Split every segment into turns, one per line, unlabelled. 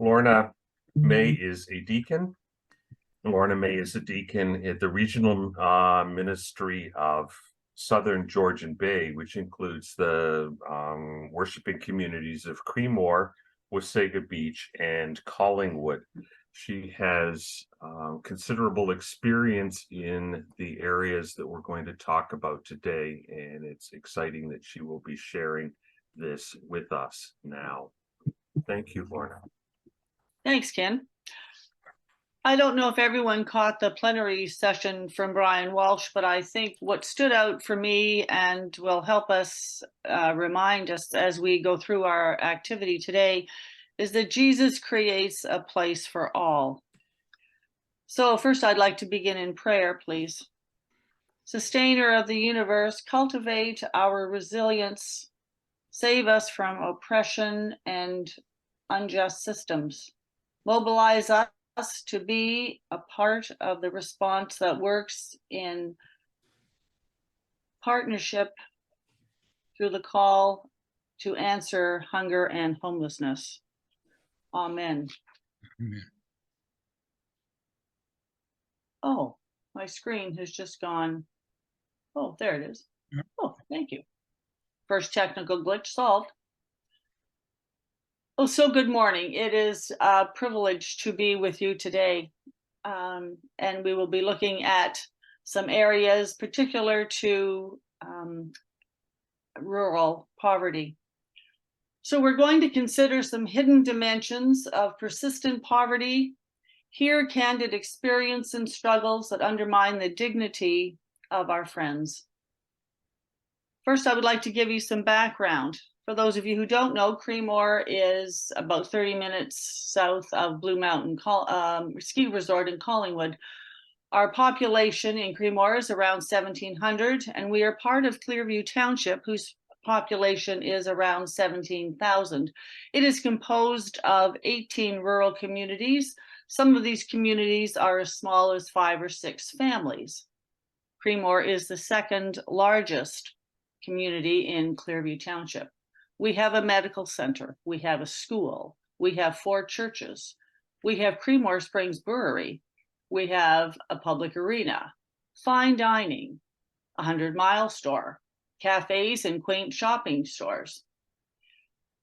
Lorna May is a deacon. Lorna May is a deacon at the regional ministry of Southern Georgian Bay, which includes the worshiping communities of Creemore, Wasaga Beach, and Collingwood. She has considerable experience in the areas that we're going to talk about today, and it's exciting that she will be sharing this with us now. Thank you, Lorna.
Thanks, Ken. I don't know if everyone caught the plenary session from Brian Walsh, but I think what stood out for me and will help us remind us as we go through our activity today is that Jesus creates a place for all. So first, I'd like to begin in prayer, please. Sustainer of the universe, cultivate our resilience, save us from oppression and unjust systems. Mobilize us to be a part of the response that works in partnership through the call to answer hunger and homelessness. Amen.
Amen.
Oh, my screen has just gone. Oh, there it is.
Yep.
Oh, thank you. First technical glitch solved. Oh, so good morning. It is a privilege to be with you today. And we will be looking at some areas particular to rural poverty. So we're going to consider some hidden dimensions of persistent poverty, hear candid experience and struggles that undermine the dignity of our friends. First, I would like to give you some background. For those of you who don't know, Creemore is about 30 minutes south of Blue Mountain ski resort in Collingwood. Our population in Creemore is around 1,700, and we are part of Clearview Township, whose population is around 17,000. It is composed of 18 rural communities. Some of these communities are as small as 5 or 6 families. Creemore is the second largest community in Clearview Township. We have a medical center, we have a school, we have 4 churches, we have Creemore Springs Brewery, we have a public arena, fine dining, a 100-mile store, cafes and quaint shopping stores.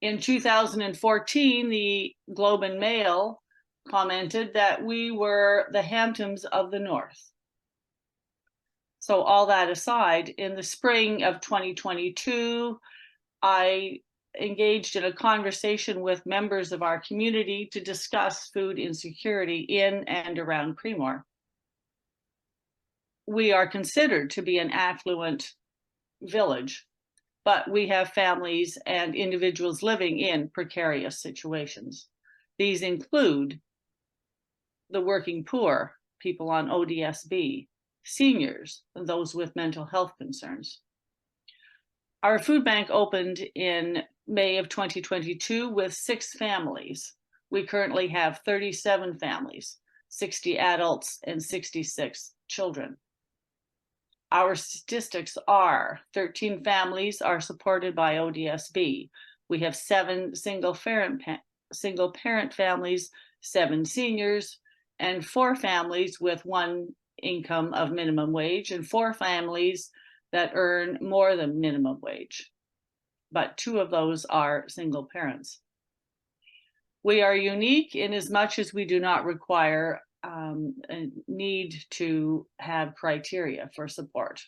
In 2014, the Globe and Mail commented that we were the Hamptons of the North. So all that aside, in the spring of 2022, I engaged in a conversation with members of our community to discuss food insecurity in and around Creemore. We are considered to be an affluent village, but we have families and individuals living in precarious situations. These include the working poor, people on ODSB, seniors, and those with mental health concerns. Our food bank opened in May of 2022 with 6 families. We currently have 37 families, 60 adults and 66 children. Our statistics are 13 families are supported by ODSB. We have 7 single parent families, 7 seniors, and 4 families with 1 income of minimum wage, and 4 families that earn more than minimum wage, but 2 of those are single parents. We are unique in as much as we do not require a need to have criteria for support.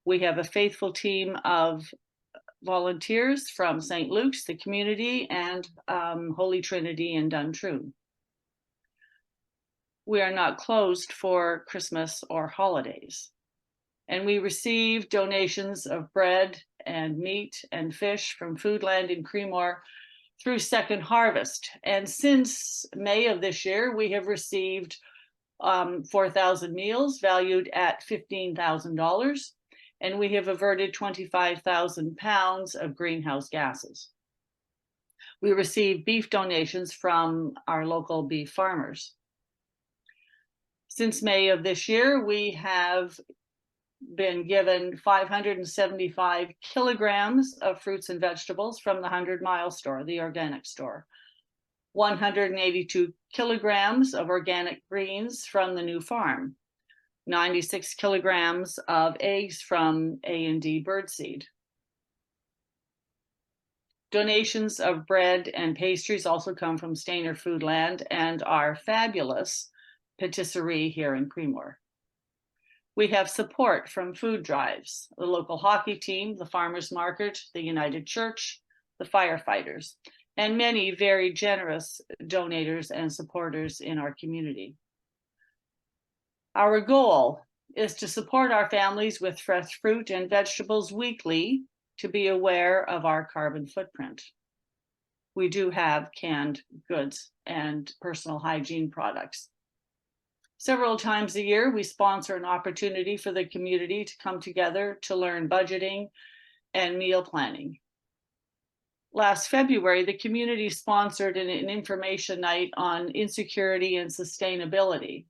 We have a faithful team of volunteers from St. Luke's, the community, and Holy Trinity in Duntroon. We are not closed for Christmas or holidays. And we receive donations of bread and meat and fish from Foodland in Creemore through Second Harvest. And since May of this year, we have received 4,000 meals valued at $15,000, and we have averted 25,000 pounds of greenhouse gases. We receive beef donations from our local beef farmers. Since May of this year, we have been given 575 kilograms of fruits and vegetables from the 100-mile store, the organic store. 182 kilograms of organic greens from the new farm, 96 kilograms of eggs from A&D Birdseed. Donations of bread and pastries also come from Stainer Foodland and our fabulous patisserie here in Creemore. We have support from food drives, the local hockey team, the farmers market, the United Church, the firefighters, and many very generous donators and supporters in our community. Our goal is to support our families with fresh fruit and vegetables weekly to be aware of our carbon footprint. We do have canned goods and personal hygiene products. Several times a year, we sponsor an opportunity for the community to come together to learn budgeting and meal planning. Last February, the community sponsored an information night on insecurity and sustainability.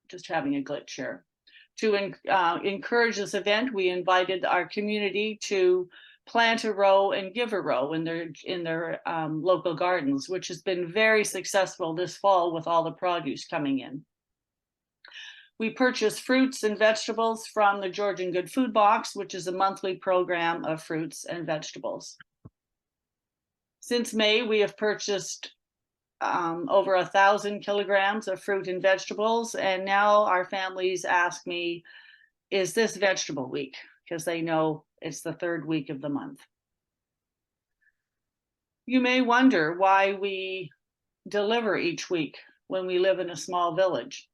Just having a glitch here. To encourage this event, we invited our community to plant a row and give a row in their local gardens, which has been very successful this fall with all the produce coming in. We purchase fruits and vegetables from the Georgian Good Food Box, which is a monthly program of fruits and vegetables. Since May, we have purchased over 1,000 kilograms of fruit and vegetables. And now our families ask me, is this vegetable week? Because they know it's the third week of the month. You may wonder why we deliver each week when we live in a small village.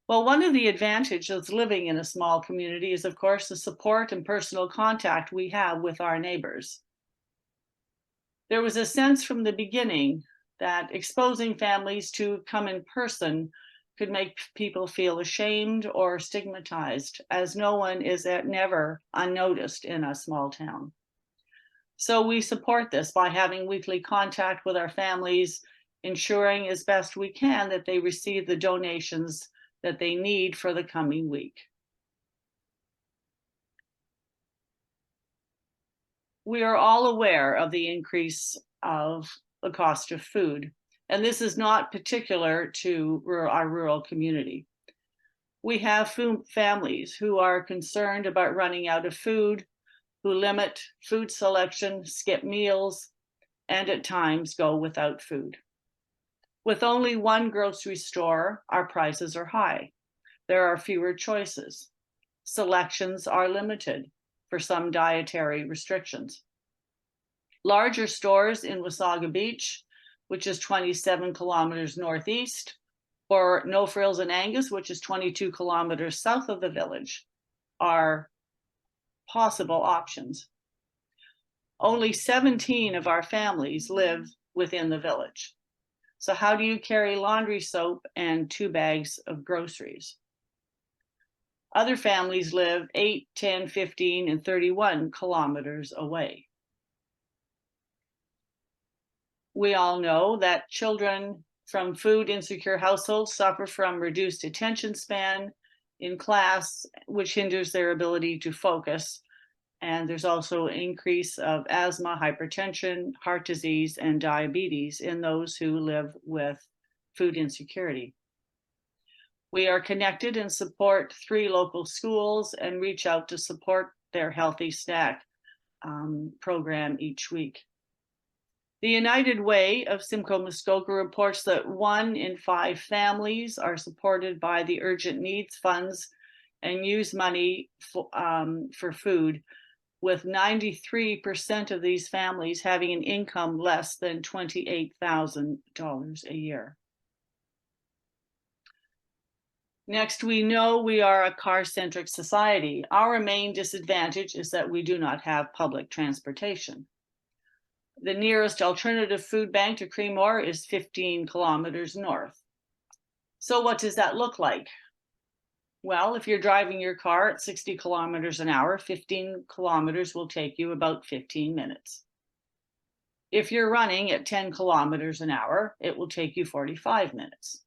Well, one of the advantages of living in a small community is, of course, the support and personal contact we have with our neighbors. There was a sense from the beginning that exposing families to come in person could make people feel ashamed or stigmatized, as no one is never unnoticed in a small town. So we support this by having weekly contact with our families, ensuring as best we can that they receive the donations that they need for the coming week. We are all aware of the increase of the cost of food, and this is not particular to our rural community. We have families who are concerned about running out of food, who limit food selection, skip meals, and at times go without food. With only one grocery store, our prices are high. There are fewer choices. Selections are limited for some dietary restrictions. Larger stores in Wasaga Beach, which is 27 kilometers northeast, or No Frills in Angus, which is 22 kilometers south of the village, are possible options. Only 17 of our families live within the village. So how do you carry laundry soap and 2 bags of groceries? Other families live 8, 10, 15, and 31 kilometers away. We all know that children from food insecure households suffer from reduced attention span in class, which hinders their ability to focus. And there's also an increase of asthma, hypertension, heart disease, and diabetes in those who live with food insecurity. We are connected and support 3 local schools and reach out to support their Healthy Snack program each week. The United Way of Simcoe Muskoka reports that 1 in 5 families are supported by the Urgent Needs Funds and use money for food, with 93% of these families having an income less than $28,000 a year. Next, we know we are a car-centric society. Our main disadvantage is that we do not have public transportation. The nearest alternative food bank to Creemore is 15 kilometers north. So what does that look like? Well, if you're driving your car at 60 kilometers an hour, 15 kilometers will take you about 15 minutes. If you're running at 10 kilometers an hour, it will take you 45 minutes.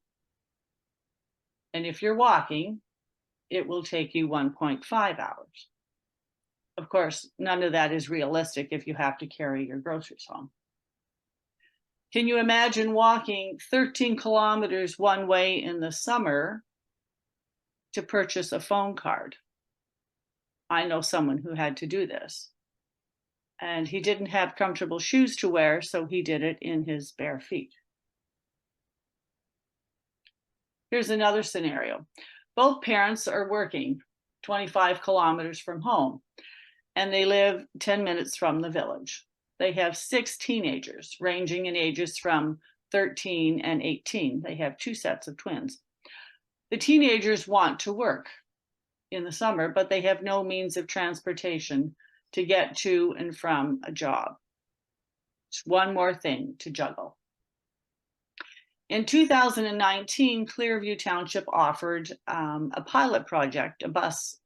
And if you're walking, it will take you 1.5 hours. Of course, none of that is realistic if you have to carry your groceries home. Can you imagine walking 13 kilometers one way in the summer to purchase a phone card? I know someone who had to do this. And he didn't have comfortable shoes to wear, so he did it in his bare feet. Here's another scenario. Both parents are working 25 kilometers from home, and they live 10 minutes from the village. They have 6 teenagers, ranging in ages from 13 and 18. They have 2 sets of twins. The teenagers want to work in the summer, but they have no means of transportation to get to and from a job. It's one more thing to juggle. In 2019, Clearview Township offered a pilot project, a bus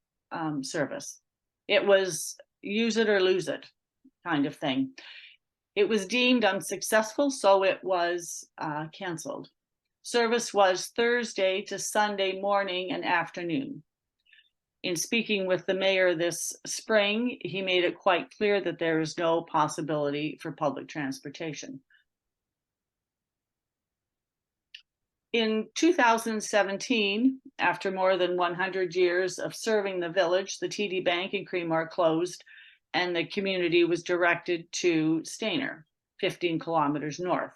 service. It was use it or lose it kind of thing. It was deemed unsuccessful, so it was canceled. Service was Thursday to Sunday morning and afternoon. In speaking with the mayor this spring, he made it quite clear that there is no possibility for public transportation. In 2017, after more than 100 years of serving the village, the TD Bank in Creemore closed and the community was directed to Stayner, 15 kilometers north.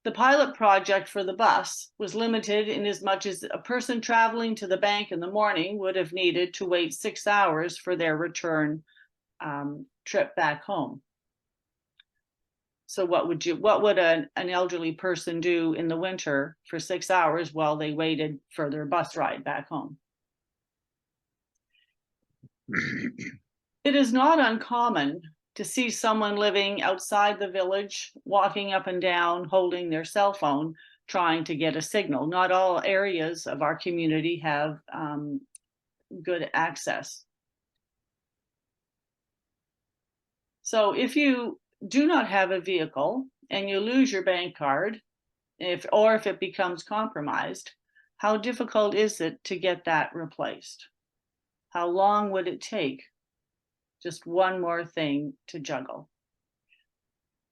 The pilot project for the bus was limited in as much as a person traveling to the bank in the morning would have needed to wait 6 hours for their return trip back home. So what would an elderly person do in the winter for 6 hours while they waited for their bus ride back home? It is not uncommon to see someone living outside the village, walking up and down, holding their cell phone, trying to get a signal. Not all areas of our community have good access. So if you do not have a vehicle and you lose your bank card, if it becomes compromised, how difficult is it to get that replaced? How long would it take? Just one more thing to juggle.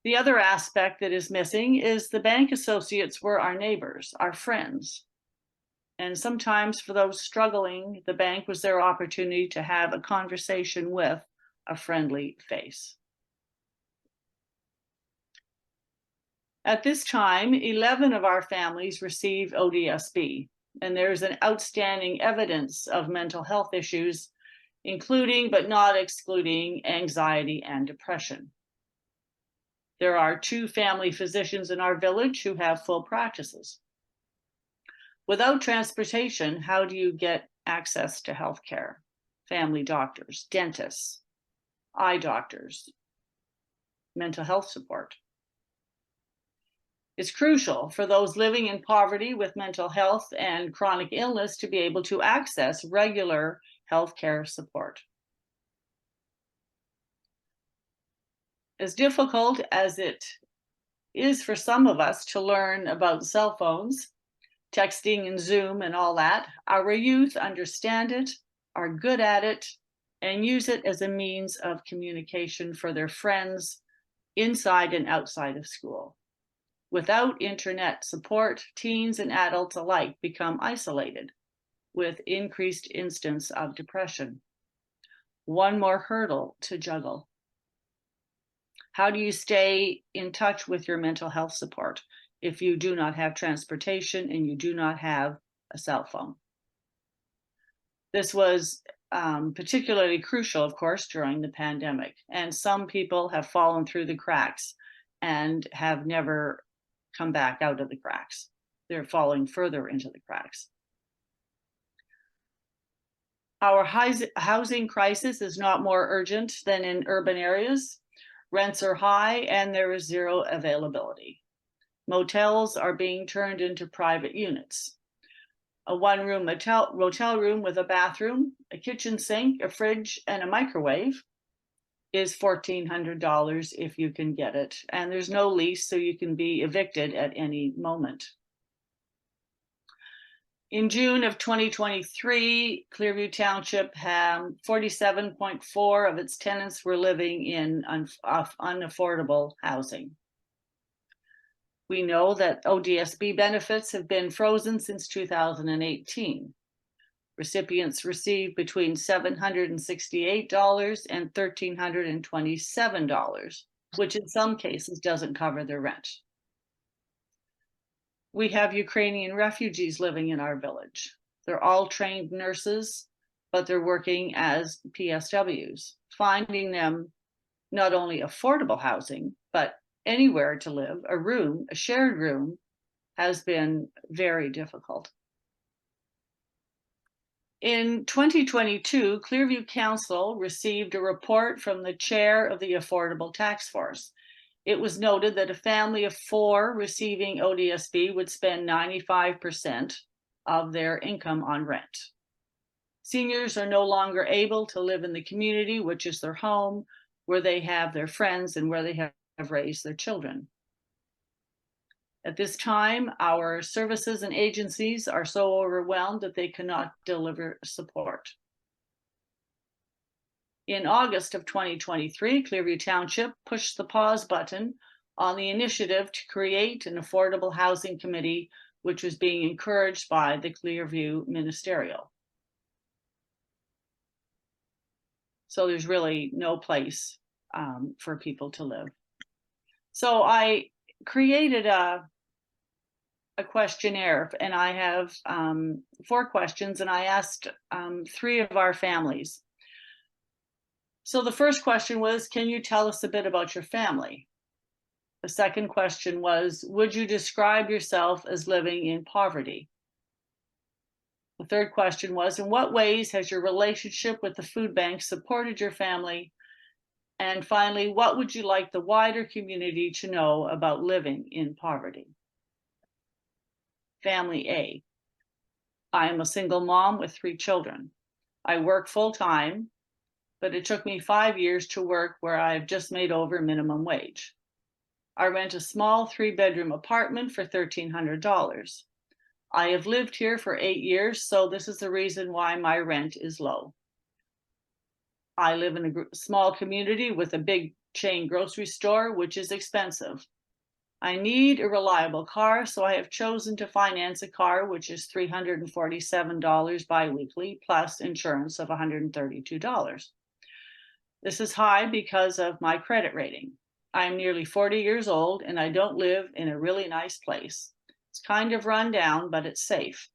The other aspect that is missing is the bank associates were our neighbors, our friends. And sometimes for those struggling, the bank was their opportunity to have a conversation with a friendly face. At this time, 11 of our families receive ODSB, and there's an outstanding evidence of mental health issues, including but not excluding anxiety and depression. There are 2 family physicians in our village who have full practices. Without transportation, how do you get access to healthcare? Family doctors, dentists, eye doctors, mental health support. It's crucial for those living in poverty with mental health and chronic illness to be able to access regular healthcare support. As difficult as it is for some of us to learn about cell phones, texting and Zoom and all that, our youth understand it, are good at it, and use it as a means of communication for their friends inside and outside of school. Without internet support, teens and adults alike become isolated with increased instance of depression. One more hurdle to juggle. How do you stay in touch with your mental health support if you do not have transportation and you do not have a cell phone? This was particularly crucial, of course, during the pandemic, and some people have fallen through the cracks and have never come back out of the cracks. They're falling further into the cracks. Our housing crisis is not more urgent than in urban areas. Rents are high and there is zero availability. Motels are being turned into private units. A one-room motel room with a bathroom, a kitchen sink, a fridge, and a microwave is $1,400 if you can get it. And there's no lease, so you can be evicted at any moment. In June of 2023, Clearview Township had 47.4% of its tenants were living in unaffordable housing. We know that ODSB benefits have been frozen since 2018. Recipients receive between $768 and $1,327, which in some cases doesn't cover their rent. We have Ukrainian refugees living in our village. They're all trained nurses, but they're working as PSWs. Finding them not only affordable housing, but anywhere to live, a shared room, has been very difficult. In 2022, Clearview Council received a report from the chair of the Affordable Task Force. It was noted that a family of 4 receiving ODSB would spend 95% of their income on rent. Seniors are no longer able to live in the community, which is their home, where they have their friends and where they have raised their children. At this time, our services and agencies are so overwhelmed that they cannot deliver support. In August of 2023, Clearview Township pushed the pause button on the initiative to create an affordable housing committee, which was being encouraged by the Clearview Ministerial. So there's really no place for people to live. So I created a questionnaire, and I have 4 questions, and I asked 3 of our families. So the first question was, can you tell us a bit about your family? The second question was, would you describe yourself as living in poverty? The third question was, in what ways has your relationship with the food bank supported your family? And finally, what would you like the wider community to know about living in poverty? Family A. I am a single mom with 3 children. I work full-time, but it took me 5 years to work where I've just made over minimum wage. I rent a small 3-bedroom apartment for $1,300. I have lived here for 8 years, so this is the reason why my rent is low. I live in a small community with a big chain grocery store, which is expensive. I need a reliable car, so I have chosen to finance a car, which is $347 biweekly, plus insurance of $132. This is high because of my credit rating. I'm nearly 40 years old, and I don't live in a really nice place. It's kind of run down, but it's safe.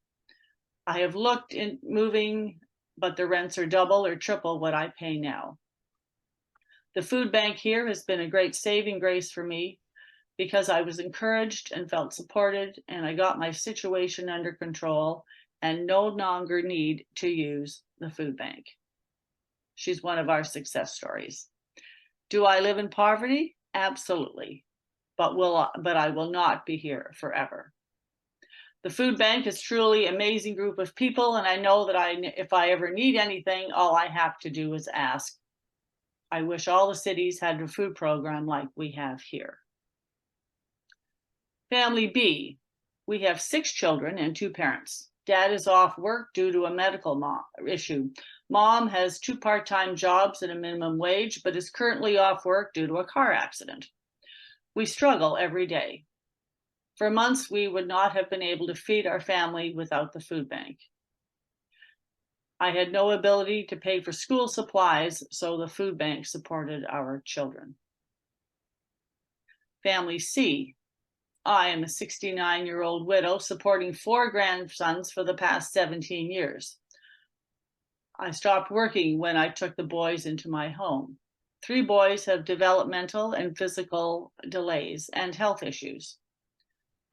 I have looked in moving, but the rents are double or triple what I pay now. The food bank here has been a great saving grace for me because I was encouraged and felt supported, and I got my situation under control and no longer need to use the food bank. She's one of our success stories. Do I live in poverty? Absolutely, but I will not be here forever. The food bank is truly an amazing group of people, and I know that if I ever need anything, all I have to do is ask. I wish all the cities had a food program like we have here. Family B, we have 6 children and 2 parents. Dad is off work due to a medical issue. Mom has 2 part-time jobs at a minimum wage, but is currently off work due to a car accident. We struggle every day. For months, we would not have been able to feed our family without the food bank. I had no ability to pay for school supplies, so the food bank supported our children. Family C, I am a 69-year-old widow supporting 4 grandsons for the past 17 years. I stopped working when I took the boys into my home. 3 boys have developmental and physical delays and health issues.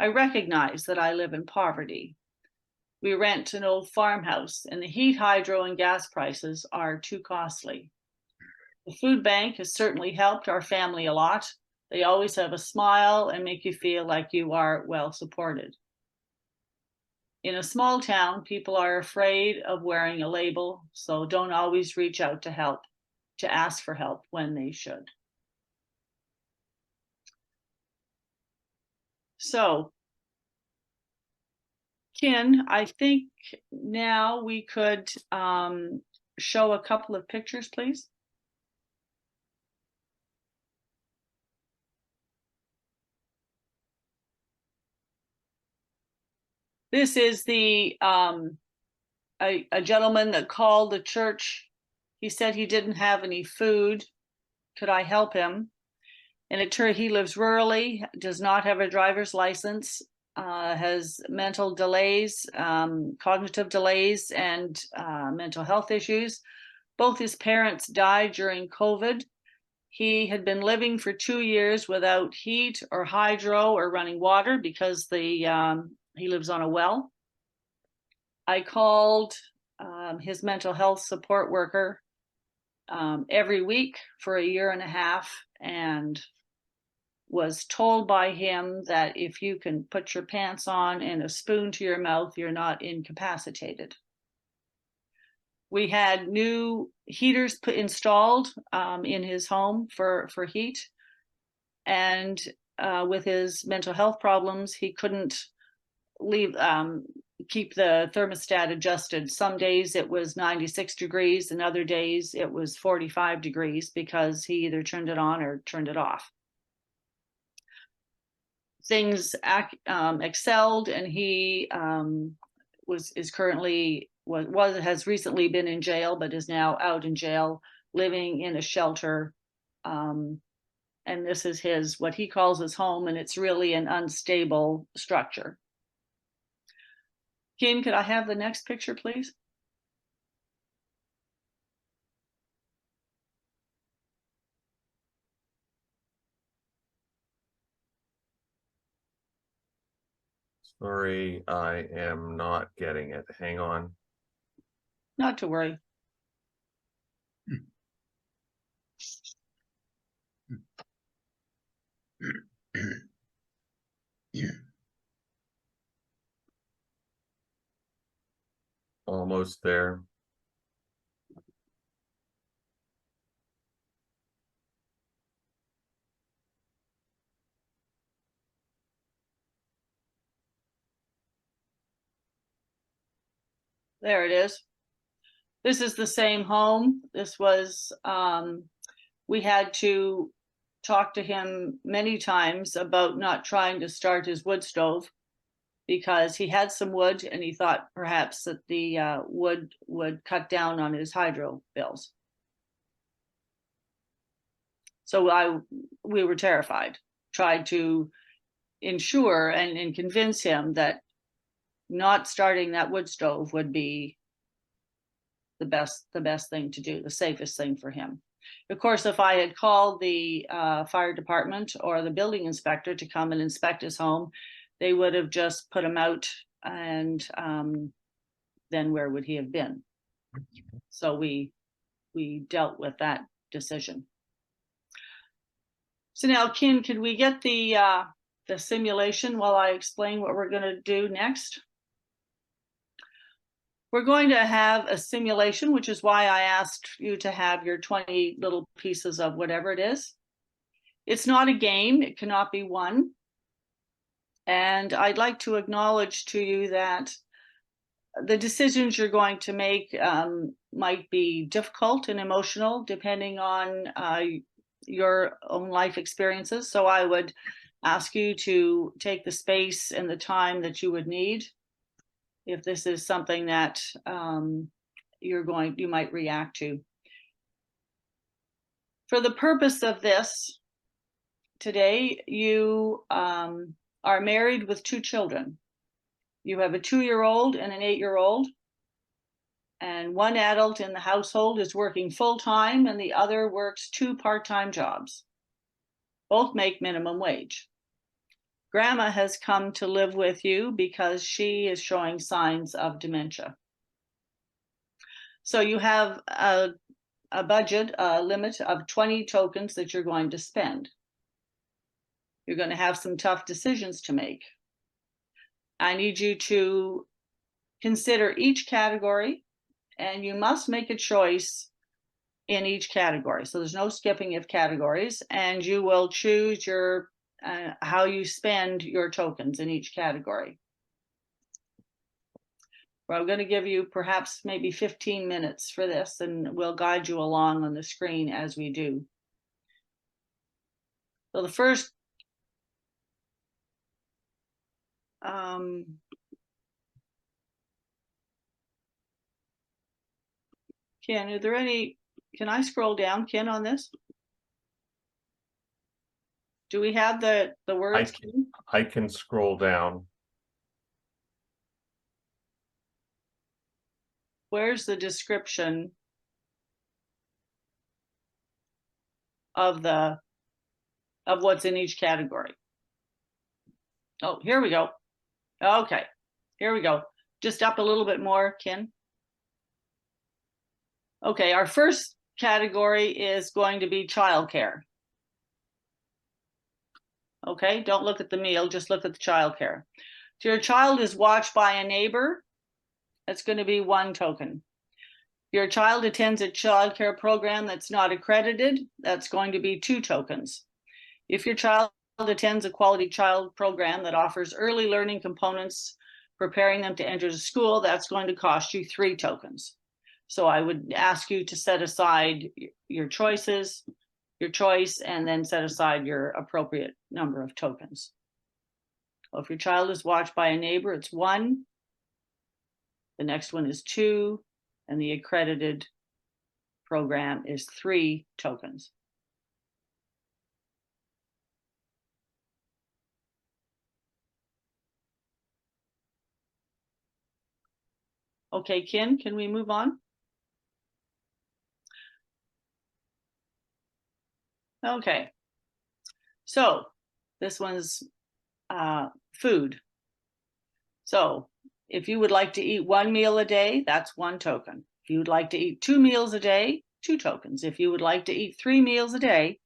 I recognize that I live in poverty. We rent an old farmhouse, and the heat, hydro, and gas prices are too costly. The food bank has certainly helped our family a lot. They always have a smile and make you feel like you are well supported. In a small town, people are afraid of wearing a label, so don't always reach out to ask for help when they should. So, Ken, I think now we could show a couple of pictures, please. This is the a gentleman that called the church. He said he didn't have any food. Could I help him? And it turned he lives rurally, does not have a driver's license, has mental delays, cognitive delays, and mental health issues. Both his parents died during COVID. He had been living for 2 years without heat or hydro or running water because he lives on a well. I called his mental health support worker every week for 1.5 years and was told by him that if you can put your pants on and a spoon to your mouth, you're not incapacitated. We had new heaters installed in his home for heat. And with his mental health problems, he couldn't keep the thermostat adjusted. Some days it was 96 degrees and other days it was 45 degrees because he either turned it on or turned it off. Things excelled, and he has recently been in jail, but is now out in jail, living in a shelter. And this is what he calls his home, and it's really an unstable structure. Kim, could I have the next picture, please?
Sorry, I am not getting it. Hang on.
Not to worry.
Almost there.
There it is. This is the same home. This was, we had to talk to him many times about not trying to start his wood stove because he had some wood and he thought perhaps that the wood would cut down on his hydro bills. So we were terrified, tried to ensure and convince him that not starting that wood stove would be the best thing to do, the safest thing for him. Of course, if I had called the fire department or the building inspector to come and inspect his home, they would have just put him out, and then where would he have been? So we dealt with that decision. So now, Ken, could we get the simulation while I explain what we're going to do next? We're going to have a simulation, which is why I asked you to have your 20 little pieces of whatever it is. It's not a game, it cannot be won. And I'd like to acknowledge to you that the decisions you're going to make might be difficult and emotional depending on your own life experiences. So I would ask you to take the space and the time that you would need if this is something that you might react to. For the purpose of this, today you are married with 2 children. You have a 2-year-old and an 8-year-old, and one adult in the household is working full-time and the other works 2 part-time jobs. Both make minimum wage. Grandma has come to live with you because she is showing signs of dementia. So you have a budget, a limit of 20 tokens that you're going to spend. You're going to have some tough decisions to make. I need you to consider each category, and you must make a choice in each category. So there's no skipping of categories, and you will choose your how you spend your tokens in each category. Well, I'm going to give you perhaps maybe 15 minutes for this, and we'll guide you along on the screen as we do. So the first Ken, are there any, can I scroll down, Ken, on this? Do we have the words?
I can scroll down.
Where's the description of what's in each category? Oh, here we go. Okay, here we go. Just up a little bit more, Ken. Okay, our first category is going to be childcare. Okay, don't look at the meal, just look at the childcare. If your child is watched by a neighbor, that's going to be 1 token. If your child attends a childcare program that's not accredited, that's going to be 2 tokens. If your child attends a quality child program that offers early learning components, preparing them to enter the school, that's going to cost you 3 tokens. So I would ask you to set aside your choice, and then set aside your appropriate number of tokens. Well, if your child is watched by a neighbor, it's 1. The next one is 2, and the accredited program is 3 tokens. Okay, Ken, can we move on? Okay, so this one's food. So if you would like to eat 1 meal a day, that's 1 token. If you would like to eat 2 meals a day, 2 tokens. If you would like to eat 3 meals a day,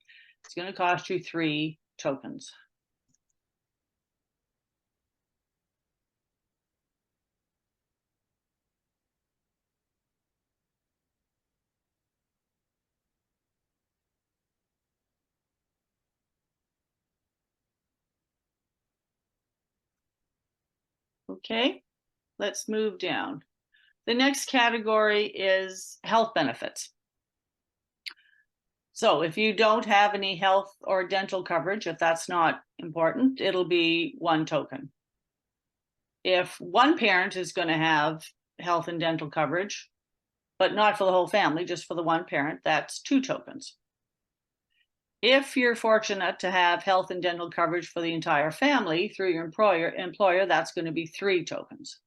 it's going to cost you 3 tokens. Okay, let's move down. The next category is health benefits. So if you don't have any health or dental coverage, if that's not important, it'll be 1 token. If one parent is going to have health and dental coverage, but not for the whole family, just for the one parent, that's 2 tokens. If you're fortunate to have health and dental coverage for the entire family through your employer, that's going to be 3 tokens.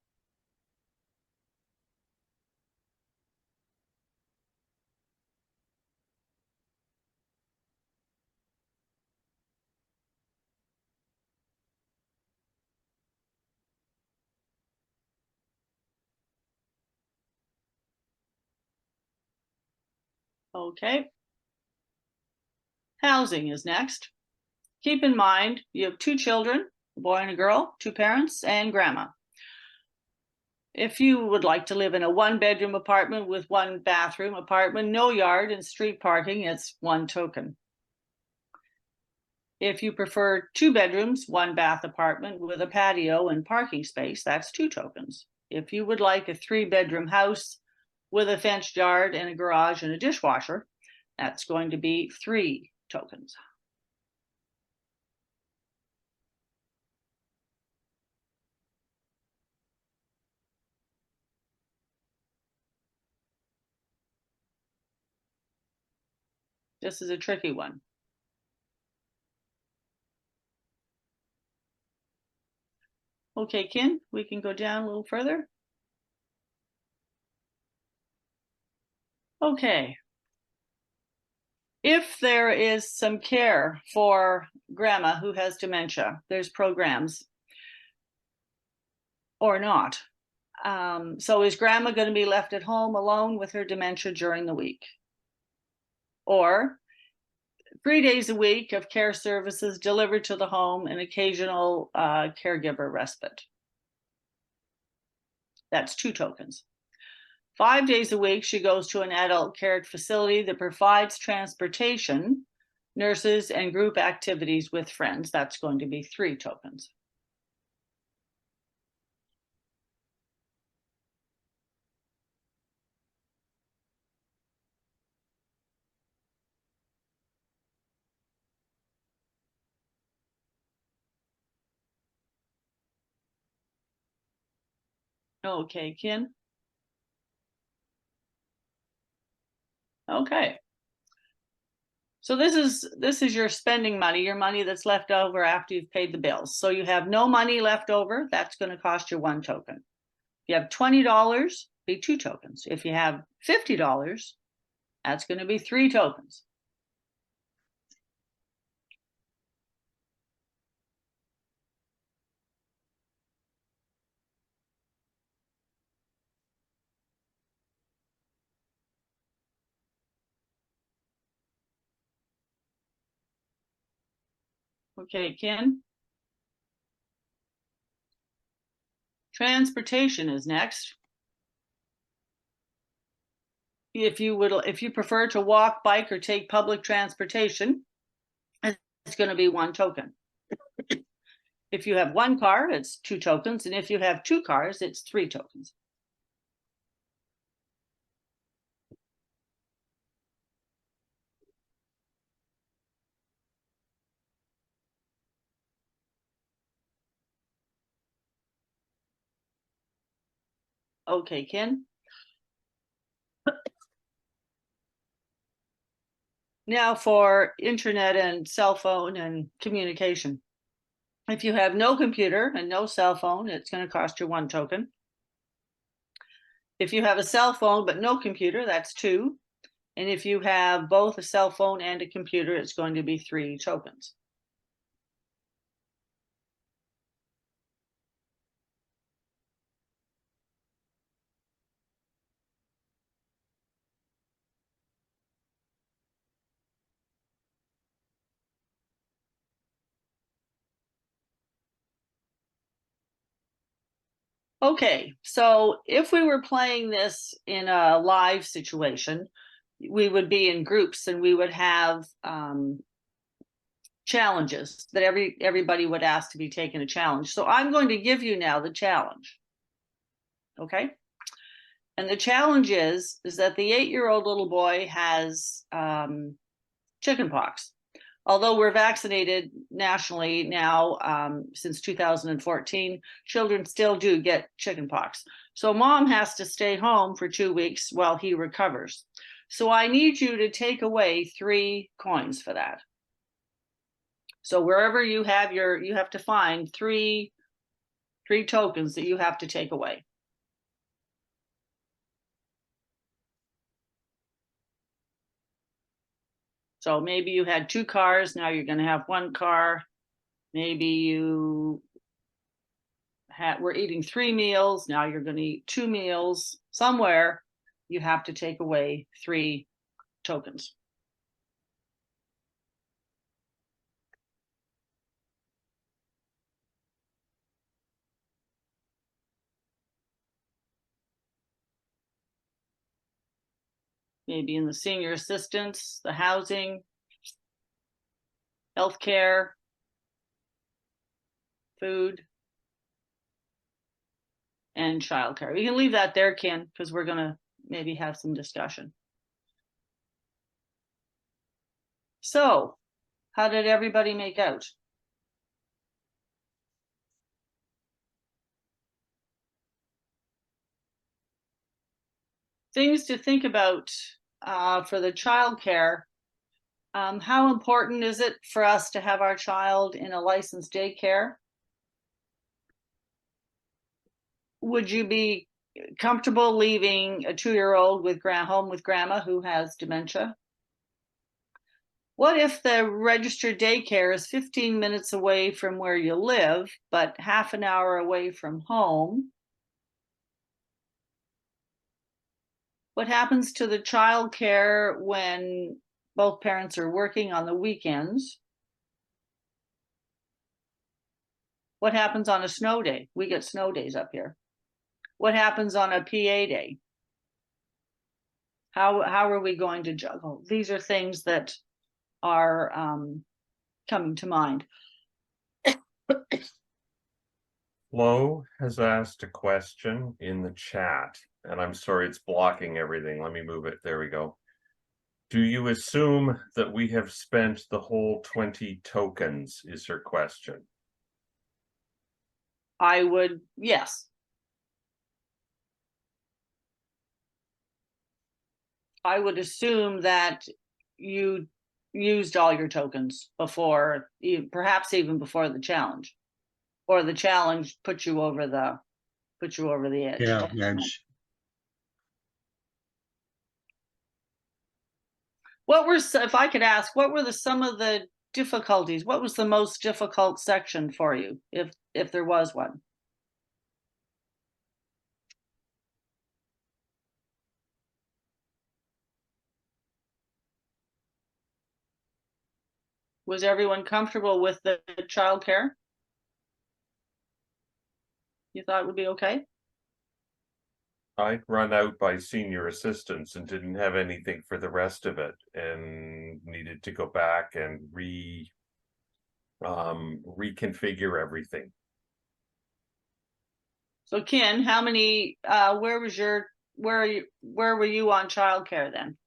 Okay. Housing is next. Keep in mind, you have 2 children, a boy and a girl, 2 parents, and grandma. If you would like to live in a 1-bedroom apartment with 1 bathroom apartment, no yard and street parking, it's 1 token. If you prefer 2 bedrooms, 1 bath apartment with a patio and parking space, that's 2 tokens. If you would like a 3-bedroom house with a fenced yard and a garage and a dishwasher, that's going to be 3 tokens. This is a tricky one. Okay, Ken, we can go down a little further. Okay. If there is some care for grandma who has dementia, there's programs or not. So is grandma going to be left at home alone with her dementia during the week? Or 3 days a week of care services delivered to the home and occasional caregiver respite. That's 2 tokens. 5 days a week, she goes to an adult care facility that provides transportation, nurses, and group activities with friends. That's going to be 3 tokens. Okay, Ken. Okay. So this is your spending money, your money that's left over after you've paid the bills. So you have no money left over, that's going to cost you 1 token. If you have $20, be 2 tokens. If you have $50, that's going to be 3 tokens. Okay, Ken. Transportation is next. If you prefer to walk, bike, or take public transportation, it's going to be 1 token. If you have 1 car, it's 2 tokens, and if you have 2 cars, it's 3 tokens. Okay, Ken. Now for internet and cell phone and communication. If you have no computer and no cell phone, it's going to cost you 1 token. If you have a cell phone but no computer, that's 2. And if you have both a cell phone and a computer, it's going to be 3 tokens. Okay, so if we were playing this in a live situation, we would be in groups and we would have challenges that everybody would ask to be taken a challenge. So I'm going to give you now the challenge. Okay? And the challenge is that the 8-year-old little boy has chickenpox. Although we're vaccinated nationally now since 2014, children still do get chickenpox. So mom has to stay home for 2 weeks while he recovers. So I need you to take away 3 coins for that. So wherever you have you have to find 3 tokens that you have to take away. So maybe you had 2 cars, now you're going to have 1 car. Maybe you were eating 3 meals, now you're going to eat 2 meals. Somewhere you have to take away 3 tokens. Maybe in the senior assistance, the housing, healthcare, food, and childcare. You can leave that there, Ken, because we're going to maybe have some discussion. So, how did everybody make out? Things to think about for the childcare. How important is it for us to have our child in a licensed daycare? Would you be comfortable leaving a 2-year-old home with grandma who has dementia? What if the registered daycare is 15 minutes away from where you live, but half an hour away from home? What happens to the childcare when both parents are working on the weekends? What happens on a snow day? We get snow days up here. What happens on a PA day? How are we going to juggle? These are things that are coming to mind.
Flo has asked a question in the chat, and I'm sorry it's blocking everything. Let me move it. There we go. Do you assume that we have spent the whole 20 tokens, is her question.
I would, yes. I would assume that you used all your tokens before, perhaps even before the challenge, or the challenge put you over the edge.
Yeah, edge.
What were, if I could ask, what were some of the difficulties? What was the most difficult section for you, if there was one? Was everyone comfortable with the childcare? You thought it would be okay?
I'd run out by senior assistants and didn't have anything for the rest of it, and needed to go back and reconfigure everything.
So Ken, how many, where were you on childcare then?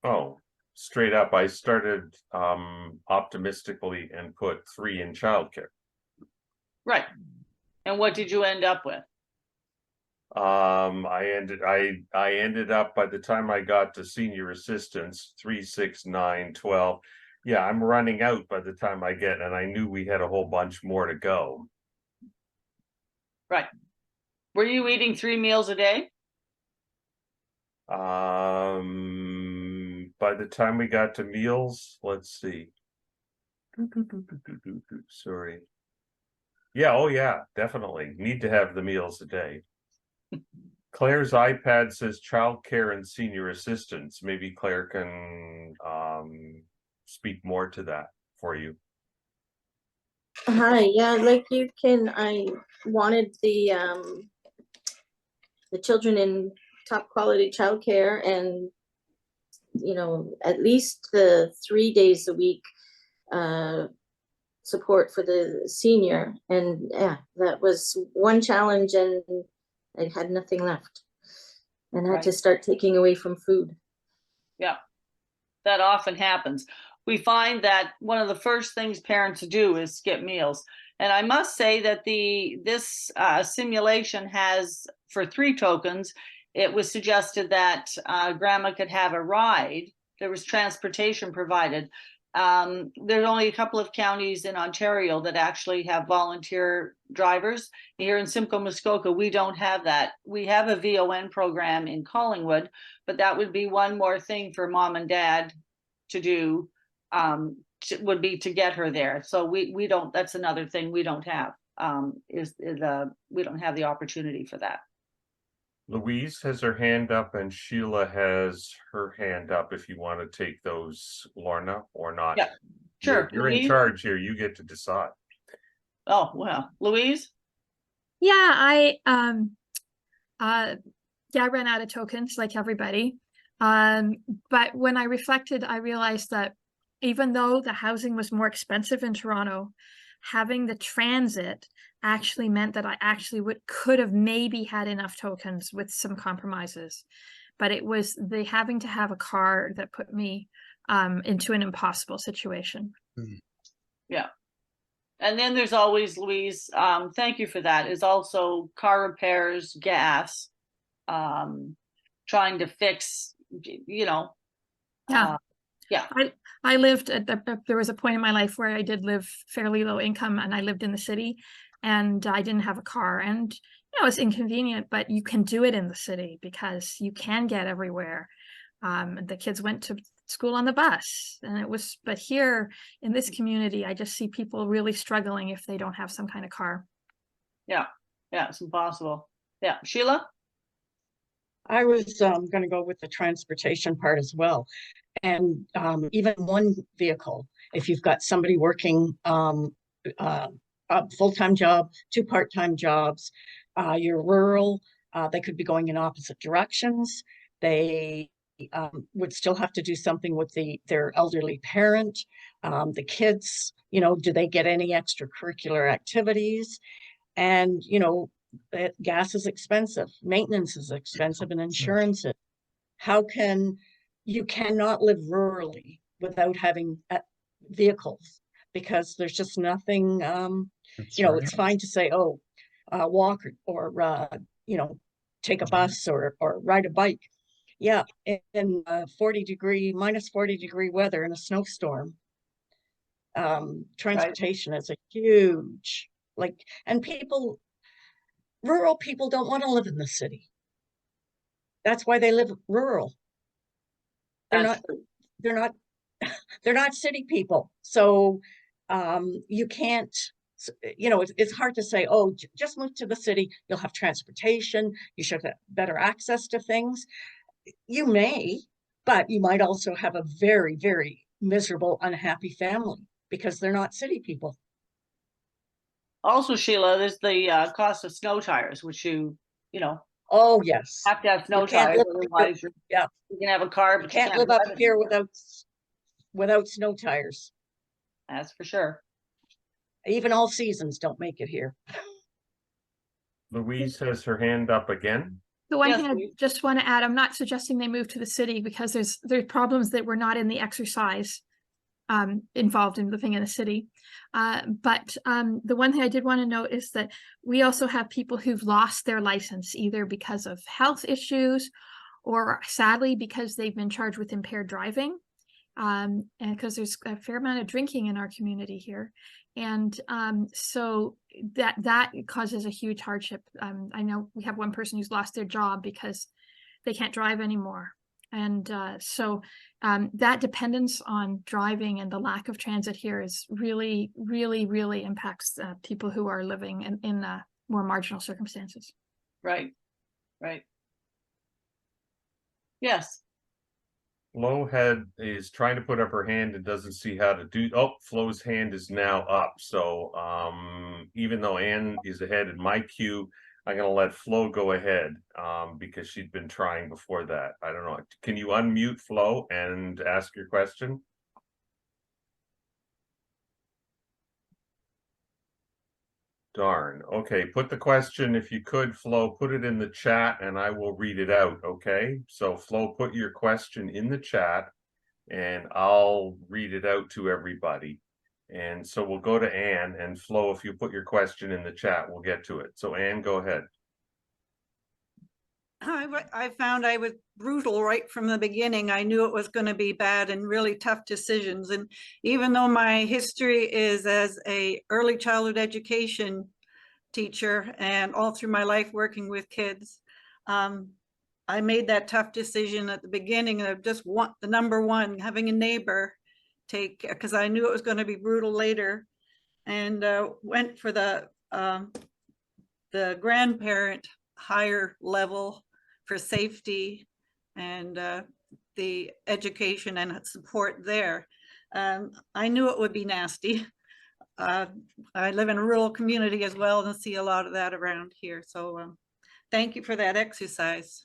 Oh, straight up, I started optimistically and put 3 in childcare.
Right. And what did you end up with?
I ended up, by the time I got to senior assistants, 3, 6, 9, 12. Yeah, I'm running out by the time I get, and I knew we had a whole bunch more to go.
Right. Were you eating 3 meals a day?
By the time we got to meals, let's see. Sorry. Yeah, oh yeah, definitely. Need to have the meals a day. Claire's iPad says childcare and senior assistants. Maybe Claire can speak more to that for you.
Hi, yeah, like you can, I wanted the children in top quality childcare, and you know, at least the 3 days a week support for the senior. And yeah, that was one challenge, and I had nothing left and had to start taking away from food.
Yeah, that often happens. We find that one of the first things parents do is skip meals. And I must say that this simulation has, for 3 tokens, it was suggested that grandma could have a ride. There was transportation provided. There's only a couple of counties in Ontario that actually have volunteer drivers. Here in Simcoe Muskoka, we don't have that. We have a VON program in Collingwood, but that would be one more thing for mom and dad to do, would be to get her there. So we don't, that's another thing we don't have, we don't have the opportunity for that.
Louise has her hand up and Sheila has her hand up, if you want to take those, Lorna, or not.
Yeah, sure.
You're in charge here. You get to decide.
Oh, well, Louise?
Yeah, I ran out of tokens like everybody. But when I reflected, I realized that even though the housing was more expensive in Toronto, having the transit actually meant that I actually could have maybe had enough tokens with some compromises. But it was the having to have a car that put me into an impossible situation.
Yeah. And then there's always, Louise, thank you for that, is also car repairs, gas, trying to fix, you know.
Yeah.
Yeah.
I lived at there was a point in my life where I did live fairly low income, and I lived in the city, and I didn't have a car, and you know, it's inconvenient, but you can do it in the city because you can get everywhere. The kids went to school on the bus, and it was, but here in this community, I just see people really struggling if they don't have some kind of car. Yeah. Yeah, it's impossible. Yeah. Sheila?
I was going to go with the transportation part as well. And even one vehicle, if you've got somebody working a full-time job, 2 part-time jobs, you're rural, they could be going in opposite directions. They would still have to do something with their elderly parent. The kids, you know, do they get any extracurricular activities? And, you know, gas is expensive, maintenance is expensive, and insurance is. How can you cannot live rurally without having vehicles, because there's just nothing, you know, it's fine to say, oh, walk or you know, take a bus or ride a bike. Yeah, in minus 40 degree weather in a snowstorm. Transportation is a huge, and rural people don't want to live in the city. That's why they live rural. They're not city people. So you can't, it's hard to say, oh, just move to the city. You'll have transportation. You should have better access to things. You may, but you might also have a very, very miserable, unhappy family because they're not city people.
Also, Sheila, there's the cost of snow tires, which you
oh yes,
have to have snow
you can't
tires.
live
Otherwise, you can have a car, but
you can't live up here without snow tires.
That's for sure.
Even all seasons don't make it here.
Louise has her hand up again.
The one
Yes,
thing I
please.
just want to add, I'm not suggesting they move to the city because there's problems that were not in the exercise involved in living in a city. But the one thing I did want to note is that we also have people who've lost their license either because of health issues or sadly because they've been charged with impaired driving. And because there's a fair amount of drinking in our community here. And so that causes a huge hardship. I know we have one person who's lost their job because they can't drive anymore. And so that dependence on driving and the lack of transit here is really, really, really impacts people who are living in more marginal circumstances.
Right. Yes.
Flo is trying to put up her hand and doesn't see how to do. Oh, Flo's hand is now up. So even though Anne is ahead in my queue, I'm going to let Flo go ahead because she'd been trying before that. I don't know. Can you unmute Flo and ask your question? Darn. Okay, put the question, if you could, Flo, put it in the chat and I will read it out, okay? So Flo, put your question in the chat and I'll read it out to everybody. And so we'll go to Anne, and Flo, if you put your question in the chat, we'll get to it. So Anne, go ahead.
I found I was brutal right from the beginning. I knew it was going to be bad and really tough decisions. And even though my history is as a early childhood education teacher and all through my life working with kids, I made that tough decision at the beginning of just the number one, having a neighbor take, because I knew it was going to be brutal later, and went for the grandparent higher level for safety and the education and support there. I knew it would be nasty. I live in a rural community as well and see a lot of that around here. So thank you for that exercise.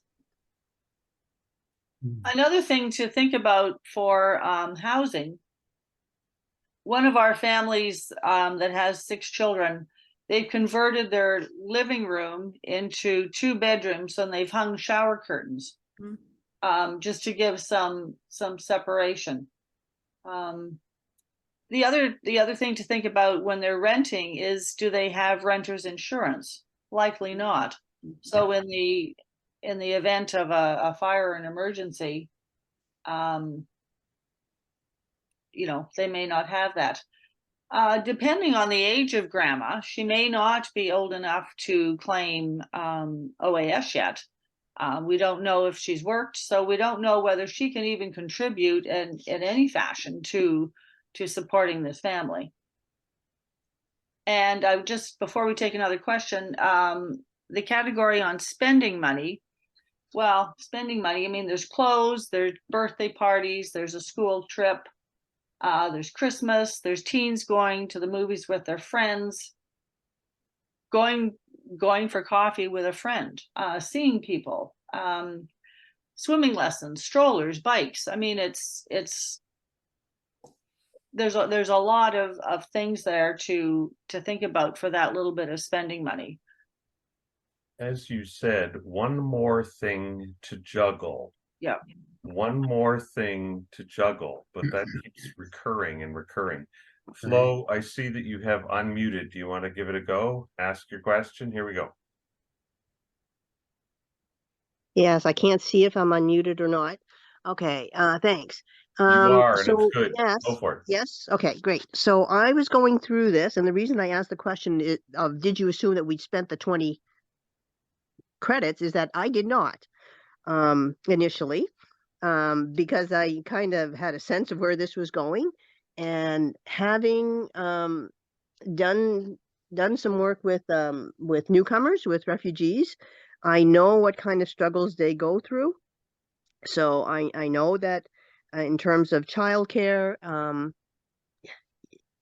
Another thing to think about for housing, one of our families that has 6 children, they've converted their living room into 2 bedrooms and they've hung shower curtains just to give some separation. The other thing to think about when they're renting is, do they have renter's insurance? Likely not. So in the event of a fire or an emergency, they may not have that. Depending on the age of grandma, she may not be old enough to claim OAS yet. We don't know if she's worked, so we don't know whether she can even contribute in any fashion to supporting this family. And before we take another question, the category on spending money. Well, spending money, I mean, there's clothes, there's birthday parties, there's a school trip. There's Christmas, there's teens going to the movies with their friends, going for coffee with a friend, seeing people, swimming lessons, strollers, bikes. I mean, there's a lot of things there to think about for that little bit of spending money.
As you said, one more thing to juggle.
Yeah.
One more thing to juggle, but that keeps recurring and recurring. Flo, I see that you have unmuted. Do you want to give it a go? Ask your question. Here we go.
Yes, I can't see if I'm unmuted or not. Okay, thanks.
You are, and it's
So
good.
yes,
Go for it.
yes, okay, great. So I was going through this, and the reason I asked the question of did you assume that we'd spent the 20 credits is that I did not initially, because I kind of had a sense of where this was going, and having done some work with newcomers, with refugees, I know what kind of struggles they go through. So I know that in terms of childcare,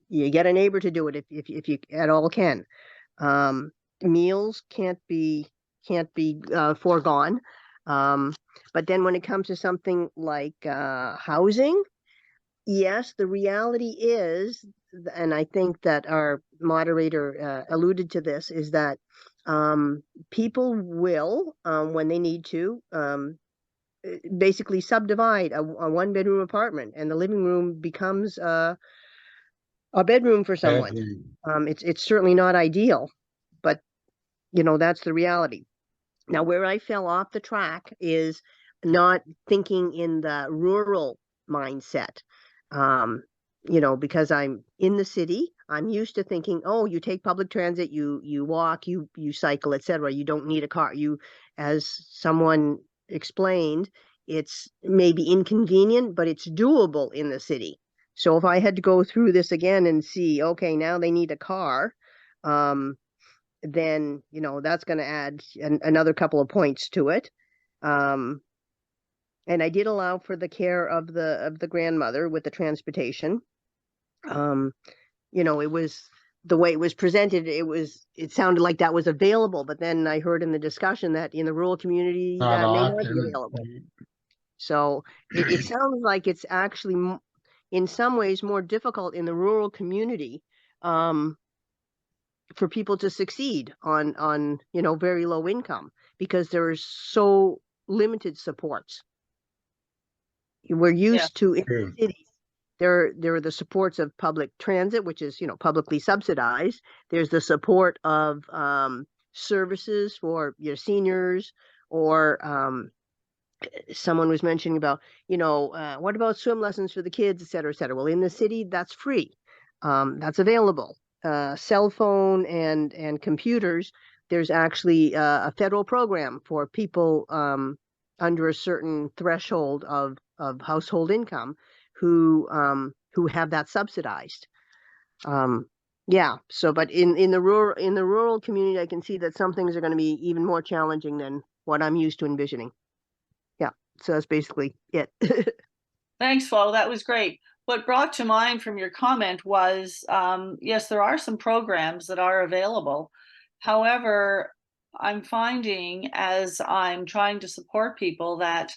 you get a neighbor to do it if you at all can. Meals can't be foregone. But then when it comes to something like housing, yes, the reality is, and I think that our moderator alluded to this, is that people will, when they need to, basically subdivide a one-bedroom apartment, and the living room becomes a bedroom for someone. It's certainly not ideal, but that's the reality. Now, where I fell off the track is not thinking in the rural mindset. Because I'm in the city, I'm used to thinking, oh, you take public transit, you walk, you cycle, etc. You don't need a car. As someone explained, it's maybe inconvenient, but it's doable in the city. So if I had to go through this again and see, okay, now they need a car, then that's going to add another couple of points to it. And I did allow for the care of the grandmother with the transportation. It was the way it was presented. It sounded like that was available, but then I heard in the discussion that in the rural community that may not be available. So it sounds like it's actually in some ways more difficult in the rural community for people to succeed on very low income, because there are so limited supports. We're used to in the city. There are the supports of public transit, which is publicly subsidized. There's the support of services for your seniors, or someone was mentioning about what about swim lessons for the kids, et cetera, et cetera. Well, in the city, that's free. That's available. Cell phone and computers. There's actually a federal program for people under a certain threshold of household income who have that subsidized. Yeah. So, but in the rural community, I can see that some things are going to be even more challenging than what I'm used to envisioning. Yeah. So that's basically it.
Thanks, Flo. That was great. What brought to mind from your comment was, yes, there are some programs that are available. However, I'm finding as I'm trying to support people that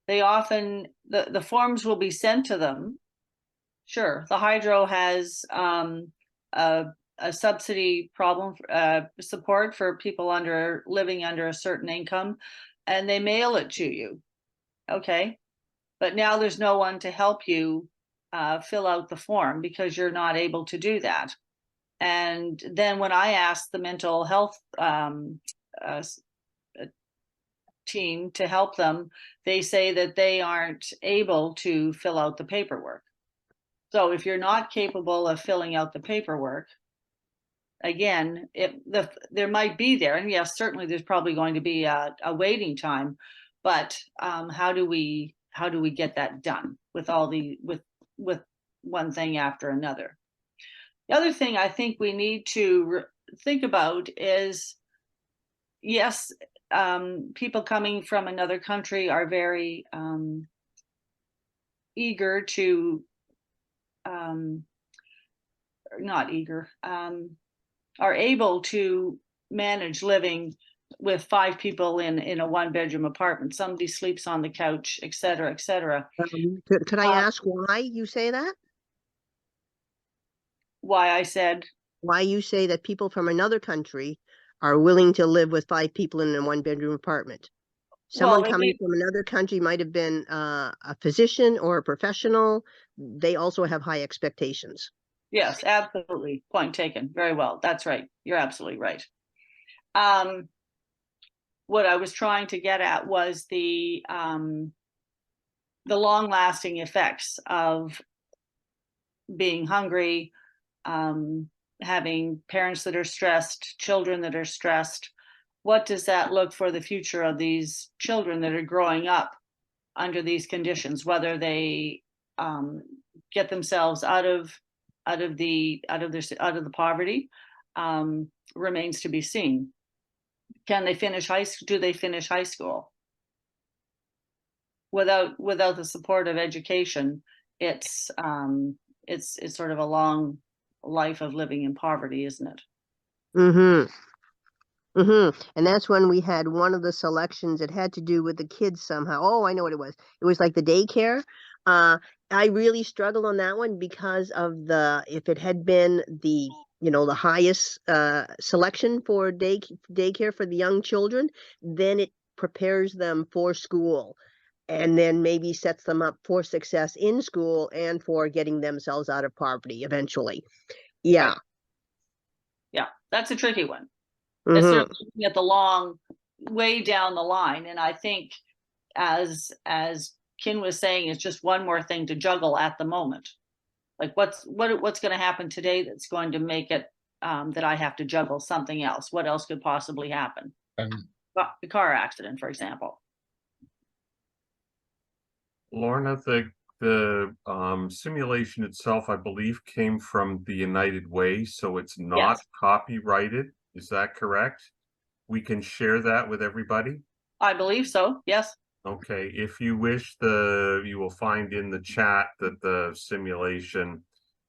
they often, the forms will be sent to them. Sure, the hydro has a subsidy problem, support for people living under a certain income, and they mail it to you. Okay. But now there's no one to help you fill out the form because you're not able to do that. And then when I asked the mental health team to help them, they say that they aren't able to fill out the paperwork. So if you're not capable of filling out the paperwork, again, there might be there, and yes, certainly there's probably going to be a waiting time, but how do we get that done with with one thing after another? The other thing I think we need to think about is, yes, people coming from another country are very eager to, not eager, are able to manage living with 5 people in a one-bedroom apartment. Somebody sleeps on the couch, et cetera, et cetera.
Could I ask why you say that?
Why I said?
Why you say that people from another country are willing to live with 5 people in a one-bedroom apartment? Someone coming from another country might have been a physician or a professional. They also have high expectations.
Yes, absolutely. Point taken. Very well. That's right. You're absolutely right. what I was trying to get at was the long-lasting effects of being hungry, having parents that are stressed, children that are stressed. What does that look for the future of these children that are growing up under these conditions, whether they get themselves out of the poverty, remains to be seen. Can they finish high school? Do they finish high school? Without the support of education, it's sort of a long life of living in poverty, isn't it?
Mm-hmm. Mm-hmm. And that's when we had one of the selections that had to do with the kids somehow. Oh, I know what it was. It was like the daycare. I really struggled on that one because of if it had been the highest selection for daycare for the young children, then it prepares them for school and then maybe sets them up for success in school and for getting themselves out of poverty eventually. Yeah.
Right. Yeah, that's a tricky one.
Mm-hmm.
It's sort of looking at the long way down the line. And I think as Kin was saying, it's just one more thing to juggle at the moment. Like what's going to happen today that's going to make it that I have to juggle something else? What else could possibly happen? A car accident, for example.
Lorna, the simulation itself, I believe, came from the United Way, so it's not copyrighted. Is that correct? We can share that with everybody?
I believe so, yes.
Okay, if you wish, you will find in the chat that the simulation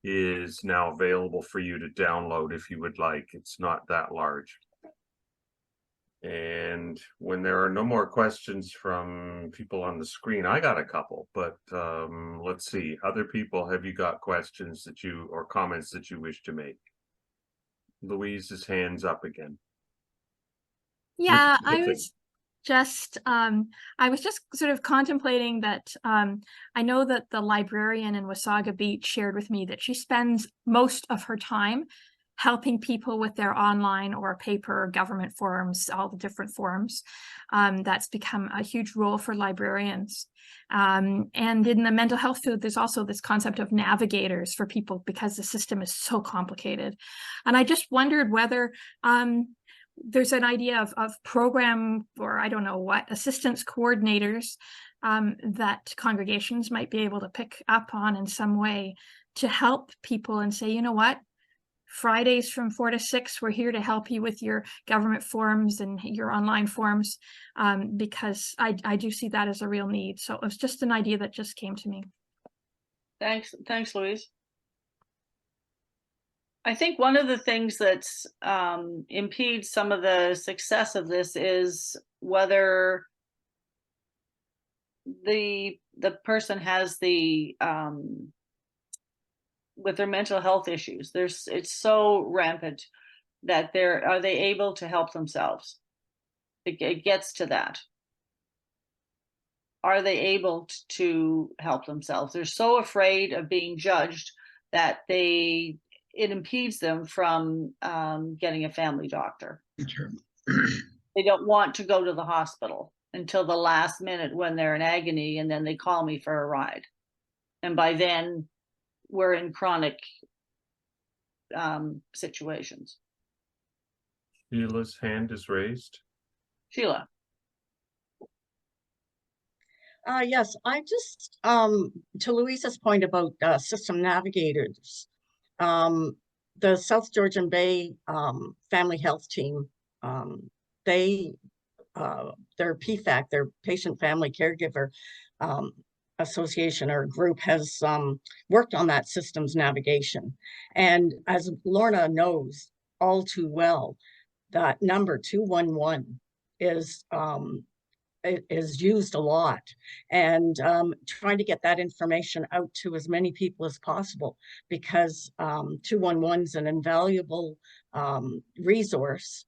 is now available for you to download if you would like. It's not that large. And when there are no more questions from people on the screen, I got a couple, but let's see. Other people, have you got questions or comments that you wish to make? Louise's hand's up again.
Yeah, I was just sort of contemplating that I know that the librarian in Wasaga Beach shared with me that she spends most of her time helping people with their online or paper government forms, all the different forms. That's become a huge role for librarians. And in the mental health field, there's also this concept of navigators for people because the system is so complicated. And I just wondered whether there's an idea of program, or I don't know what, assistance coordinators that congregations might be able to pick up on in some way to help people and say, you know what, Fridays from 4 to 6, we're here to help you with your government forms and your online forms, because I do see that as a real need. So it was just an idea that just came to me.
Thanks, Louise. I think one of the things that impedes some of the success of this is whether the person has with their mental health issues. It's so rampant that are they able to help themselves? It gets to that. Are they able to help themselves? They're so afraid of being judged that it impedes them from getting a family doctor. They don't want to go to the hospital until the last minute when they're in agony, and then they call me for a ride. And by then, we're in chronic situations.
Sheila's hand is raised.
Sheila.
Yes, I just, to Louisa's point about system navigators, the South Georgian Bay family health team, their PFAC, their Patient Family Caregiver Association or group, has worked on that systems navigation. And as Lorna knows all too well, that number 211 is used a lot, and trying to get that information out to as many people as possible, because 211 is an invaluable resource,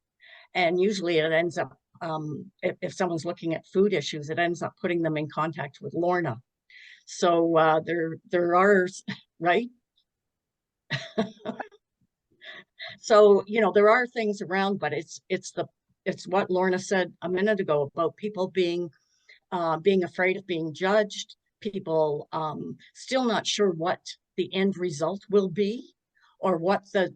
and usually it ends up, if someone's looking at food issues, it ends up putting them in contact with Lorna. So there are, right? So, there are things around, but it's the it's what Lorna said a minute ago about people being afraid of being judged, people still not sure what the end result will be, or what the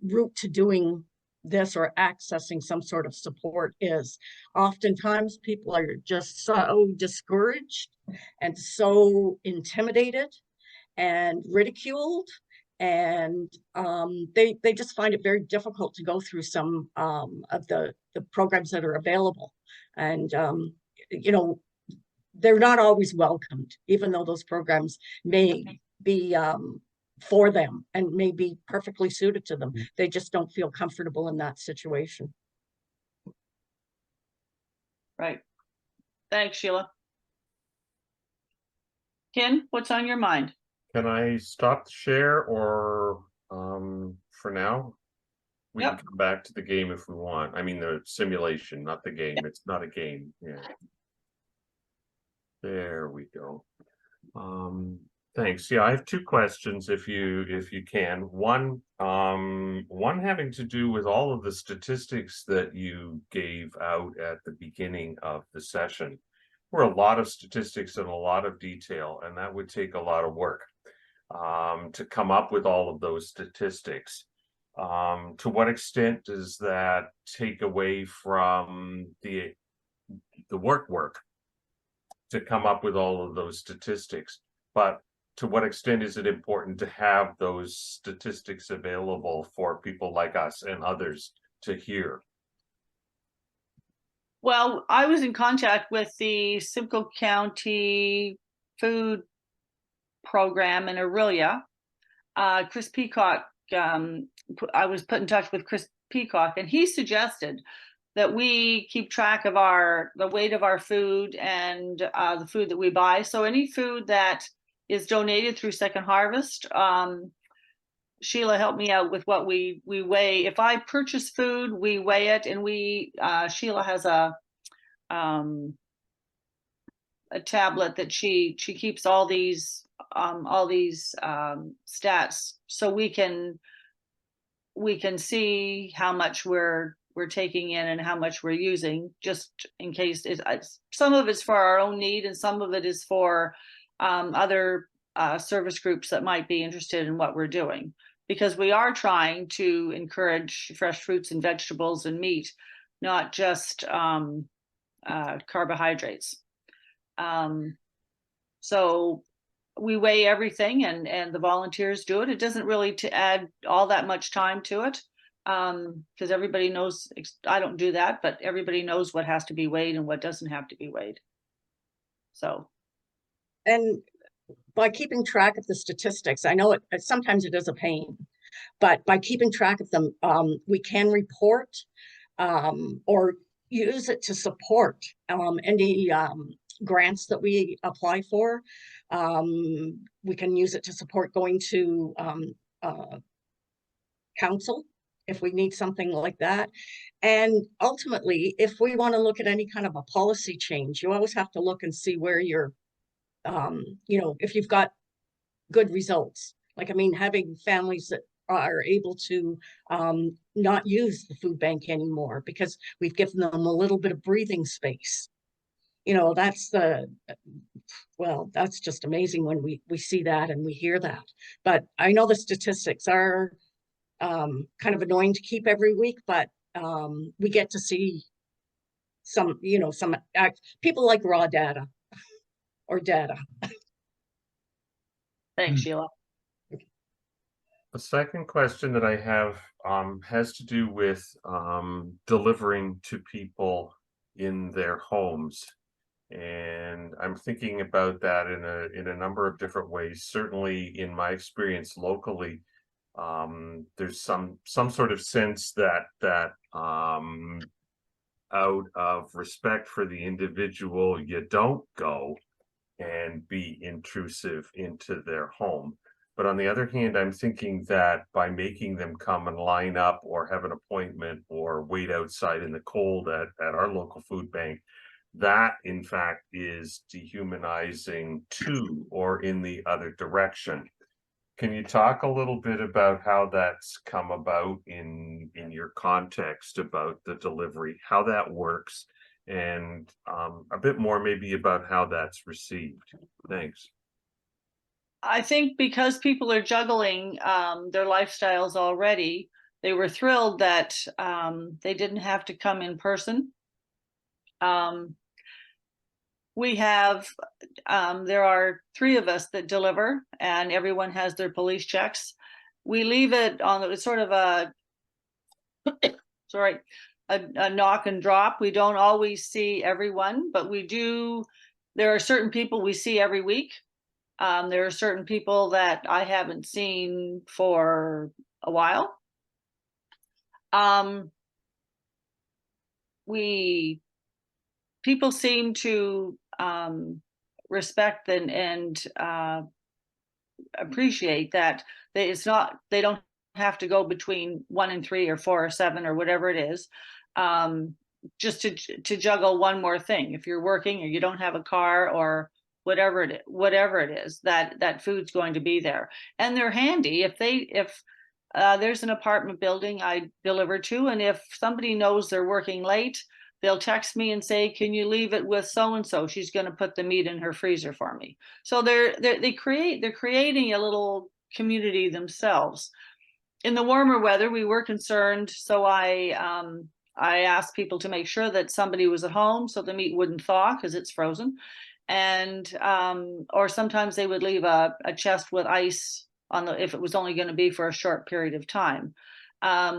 route to doing this or accessing some sort of support is. Oftentimes people are just so discouraged and so intimidated and ridiculed, and they just find it very difficult to go through some of the programs that are available. And you know, they're not always welcomed, even though those programs may be for them and may be perfectly suited to them. They just don't feel comfortable in that situation.
Right. Thanks, Sheila. Ken, what's on your mind?
Can I stop the share, or for now? We can
Yep.
come back to the game if we want. I mean, the simulation, not the game. It's not a game. Yeah. There we go. Thanks. Yeah, I have two questions if you can. One having to do with all of the statistics that you gave out at the beginning of the session. Were a lot of statistics and a lot of detail, and that would take a lot of work to come up with all of those statistics. To what extent does that take away from the work to come up with all of those statistics? But to what extent is it important to have those statistics available for people like us and others to hear?
Well, I was in contact with the Simcoe County Food Program in Aurelia. Chris Peacock, I was put in touch with Chris Peacock, and he suggested that we keep track of the weight of our food and the food that we buy. So any food that is donated through Second Harvest, Sheila helped me out with what we weigh. If I purchase food, we weigh it, and Sheila has a tablet that she keeps all these stats, so we can see how much we're taking in and how much we're using, just in case. Some of it's for our own need, and some of it is for other service groups that might be interested in what we're doing, because we are trying to encourage fresh fruits and vegetables and meat, not just carbohydrates. So we weigh everything, and the volunteers do it. It doesn't really add all that much time to it, because everybody knows. I don't do that, but everybody knows what has to be weighed and what doesn't have to be weighed. So, and
by keeping track of the statistics, I know sometimes it is a pain, but by keeping track of them, we can report or use it to support any grants that we apply for. We can use it to support going to council if we need something like that. And ultimately, if we want to look at any kind of a policy change, you always have to look and see where you're, if you've got good results. Like, I mean, having families that are able to not use the food bank anymore because we've given them a little bit of breathing space. That's just amazing when we see that and we hear that. But I know the statistics are kind of annoying to keep every week, but we get to see some people like raw data or data.
Thanks, Sheila.
The second question that I have has to do with delivering to people in their homes. And I'm thinking about that in a number of different ways. Certainly in my experience locally, there's some sort of sense that out of respect for the individual, you don't go and be intrusive into their home. But on the other hand, I'm thinking that by making them come and line up or have an appointment or wait outside in the cold at our local food bank, that in fact is dehumanizing too, or in the other direction. Can you talk a little bit about how that's come about in your context about the delivery, how that works, and a bit more maybe about how that's received? Thanks.
I think because people are juggling their lifestyles already, they were thrilled that they didn't have to come in person. We have, there are 3 of us that deliver, and everyone has their police checks. We leave it on, it's sort of a, sorry, a knock and drop. We don't always see everyone, but we do. There are certain people we see every week. There are certain people that I haven't seen for a while. People seem to respect and appreciate that it's not, they don't have to go between 1 and 3 or 4 or 7 or whatever it is, just to juggle one more thing. If you're working or you don't have a car or whatever it is, that food's going to be there, and they're handy. If there's an apartment building I deliver to, and if somebody knows they're working late, they'll text me and say, can you leave it with so-and-so? She's going to put the meat in her freezer for me. So they're creating a little community themselves. In the warmer weather, we were concerned. So I asked people to make sure that somebody was at home so the meat wouldn't thaw because it's frozen. And, or sometimes they would leave a chest with ice on if it was only going to be for a short period of time.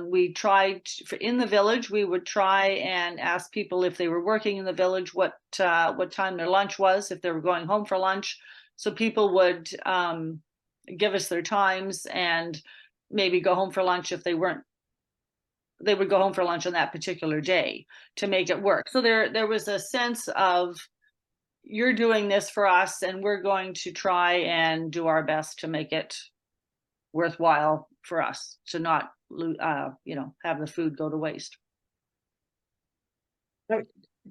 We tried in the village, we would try and ask people if they were working in the village, what time their lunch was, if they were going home for lunch. So people would give us their times and maybe go home for lunch. If they weren't, they would go home for lunch on that particular day to make it work. So there was a sense of, you're doing this for us and we're going to try and do our best to make it worthwhile for us to not have the food go to waste.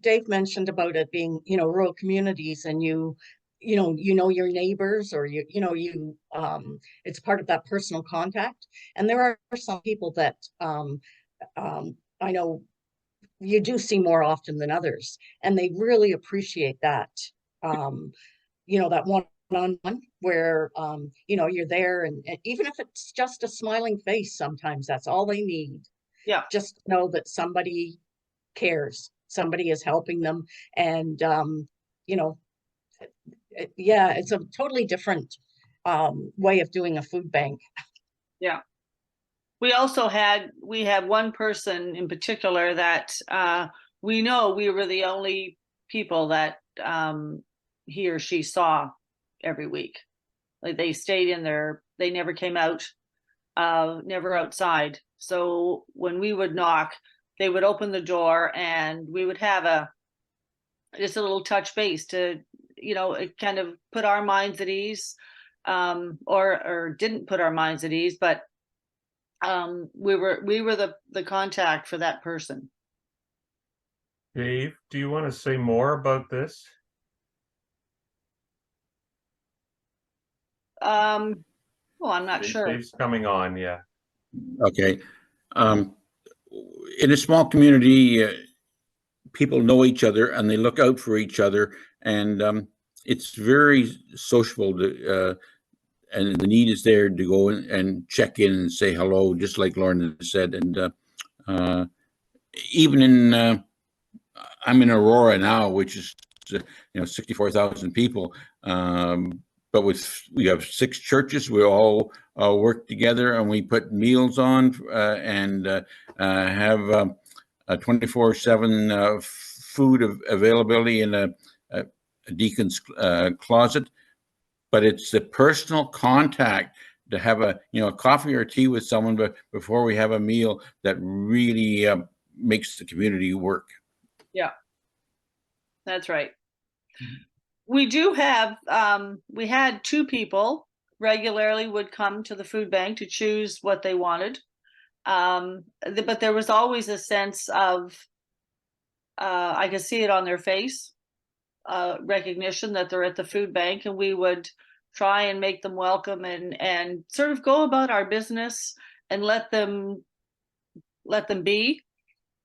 Dave mentioned about it being, rural communities, and you know your neighbors, or it's part of that personal contact. And there are some people that I know you do see more often than others, and they really appreciate that. That one-on-one where you're there, and even if it's just a smiling face, sometimes that's all they need.
Yeah,
just to know that somebody cares, somebody is helping them. And it's a totally different way of doing a food bank.
Yeah. We also had one person in particular that we know we were the only people that he or she saw every week. Like, they stayed in there, they never came out, never outside. So when we would knock, they would open the door and we would have just a little touch base to, it kind of put our minds at ease, or didn't put our minds at ease, but we were the contact for that person.
Dave, do you want to say more about this?
Well, I'm not sure.
Dave's coming on, yeah.
Okay. In a small community, people know each other and they look out for each other, and it's very sociable and the need is there to go in and check in and say hello, just like Lorna said. And even in, I'm in Aurora now, which is 64,000 people. But we have 6 churches. We all work together, and we put meals on and have a 24/7 food availability in a deacon's closet. But it's the personal contact to have a coffee or tea with someone before we have a meal that really makes the community work.
Yeah, that's right. We do have, we had 2 people regularly would come to the food bank to choose what they wanted. But there was always a sense of, I could see it on their face, recognition that they're at the food bank, and we would try and make them welcome and sort of go about our business and let them be.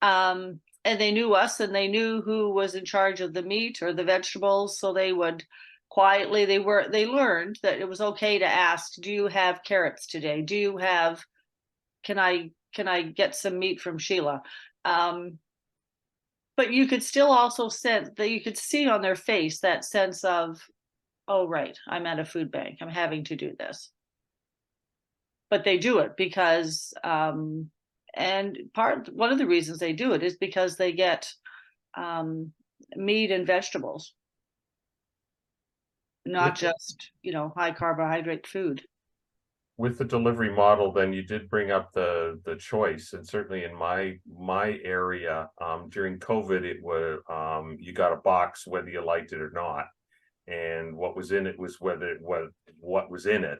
And they knew us, and they knew who was in charge of the meat or the vegetables, so they would quietly, they learned that it was okay to ask, do you have carrots today? Do you have, can I get some meat from Sheila? But you could still also sense that, you could see on their face that sense of, oh, right, I'm at a food bank, I'm having to do this. But they do it because, and one of the reasons they do it is because they get meat and vegetables, not just, high carbohydrate food.
With the delivery model, then you did bring up the choice, and certainly in my area, during COVID, it was you got a box whether you liked it or not, and what was in it was what was in it.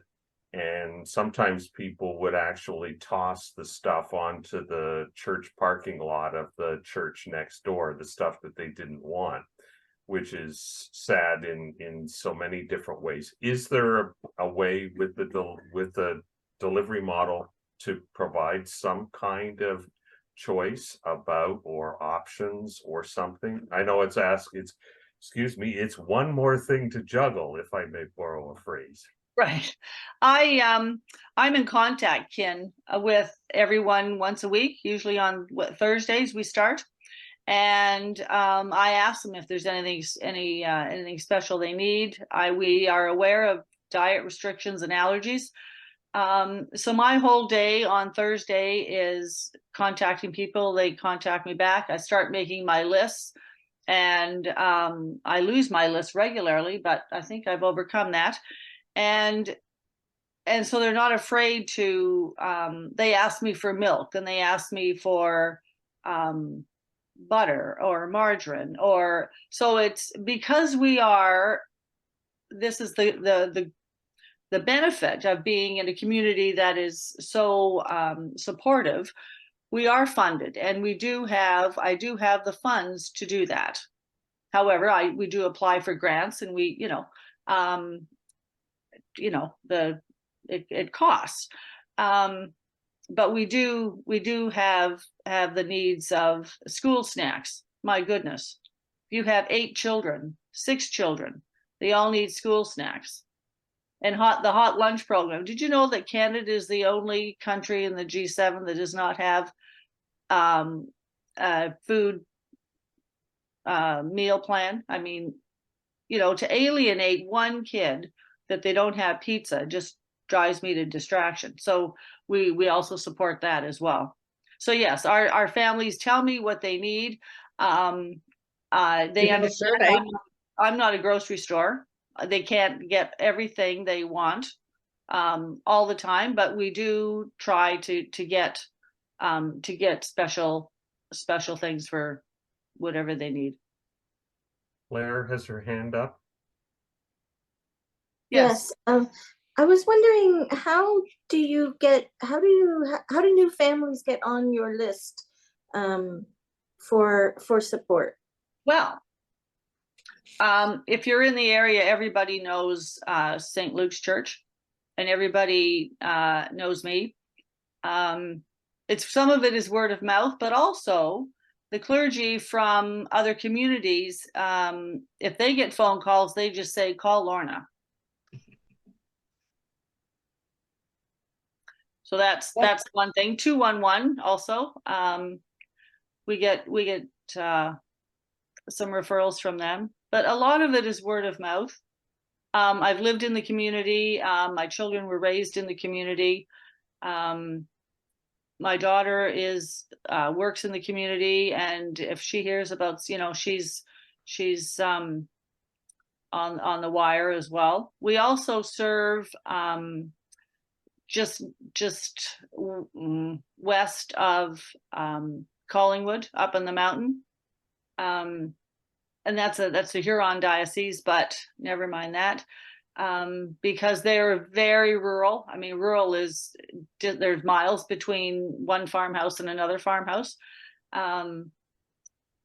And sometimes people would actually toss the stuff onto the church parking lot of the church next door, the stuff that they didn't want, which is sad in so many different ways. Is there a way with the delivery model to provide some kind of choice about, or options or something? I know it's one more thing to juggle, if I may borrow a phrase.
Right. I'm in contact, Ken, with everyone once a week, usually on Thursdays we start. And I ask them if there's anything special they need. We are aware of diet restrictions and allergies. So my whole day on Thursday is contacting people. They contact me back. I start making my lists, and I lose my list regularly, but I think I've overcome that. And so they're not afraid to, they ask me for milk, and they ask me for butter or margarine, or, so it's because this is the benefit of being in a community that is so supportive. We are funded, and I do have the funds to do that. However, we do apply for grants, and it costs, but we do have the needs of school snacks. My goodness, if you have 6 children, they all need school snacks. And the hot lunch program. Did you know that Canada is the only country in the G7 that does not have a food meal plan? I mean, to alienate one kid that they don't have pizza just drives me to distraction. So we also support that as well. So yes, our families tell me what they need. They understand I'm not a grocery store. They can't get everything they want all the time, but we do try to get special things for whatever they need.
Claire has her hand up.
Yes.
I was wondering, how do new families get on your list for support?
Well, if you're in the area, everybody knows St. Luke's Church, and everybody knows me. Some of it is word of mouth, but also the clergy from other communities, if they get phone calls, they just say, call Lorna. So that's one thing. 211 also. We get some referrals from them, but a lot of it is word of mouth. I've lived in the community. My children were raised in the community. My daughter works in the community, and if she hears about, she's on the wire as well. We also serve just west of Collingwood, up in the mountain, and that's a Huron diocese, but never mind that, because they're very rural. I mean, rural is, there's miles between one farmhouse and another farmhouse,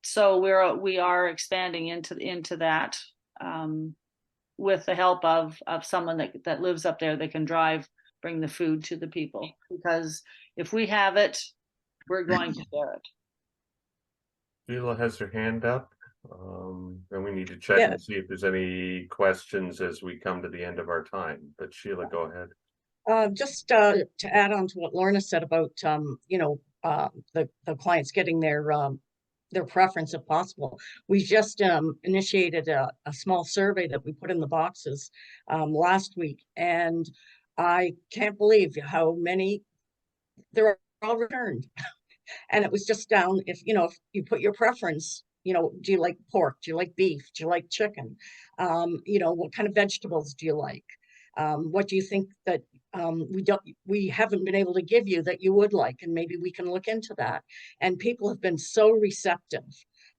so we are expanding into that. with the help of someone that lives up there that can bring the food to the people. Because if we have it, we're going to share it.
Sheila has her hand up. And we need to check
Yeah.
and see if there's any questions as we come to the end of our time. But Sheila, go ahead.
Just to add on to what Lorna said about the clients getting their preference if possible. We just initiated a small survey that we put in the boxes last week, and I can't believe how many they're all returned. And it was just down, if you put your preference, do you like pork? Do you like beef? Do you like chicken? What kind of vegetables do you like? What do you think that we haven't been able to give you that you would like? And maybe we can look into that. And people have been so receptive.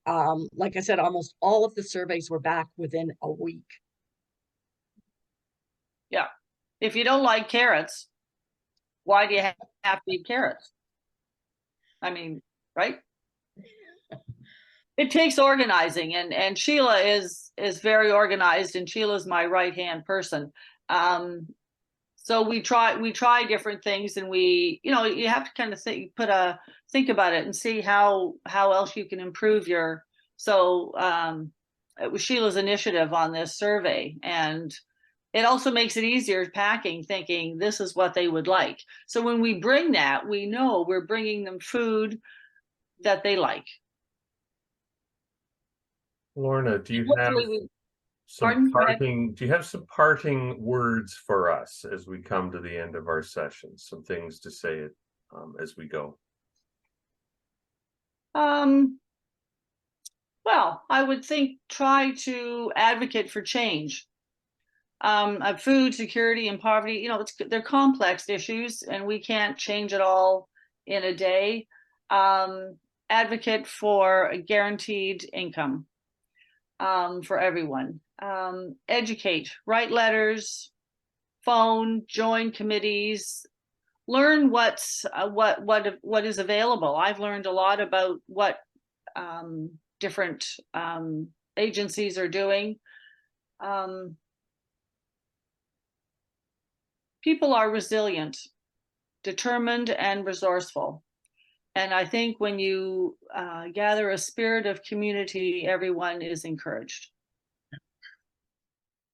Like I said, almost all of the surveys were back within a week.
Yeah. If you don't like carrots, why do you have to eat carrots? I mean, right? It takes organizing, and Sheila is very organized, and Sheila's my right-hand person. So we try different things, and you have to kind of think about it and see how else you can improve your. So it was Sheila's initiative on this survey, and it also makes it easier packing, thinking this is what they would like. So when we bring that, we know we're bringing them food that they like.
Lorna, do you have
Pardon?
some parting words for us as we come to the end of our session? Some things to say as we go.
Well, I would think try to advocate for change. Food security and poverty, they're complex issues, and we can't change it all in a day. Advocate for a guaranteed income for everyone. Educate, write letters, phone, join committees, learn what is available. I've learned a lot about what different agencies are doing. People are resilient, determined, and resourceful. And I think when you gather a spirit of community, everyone is encouraged.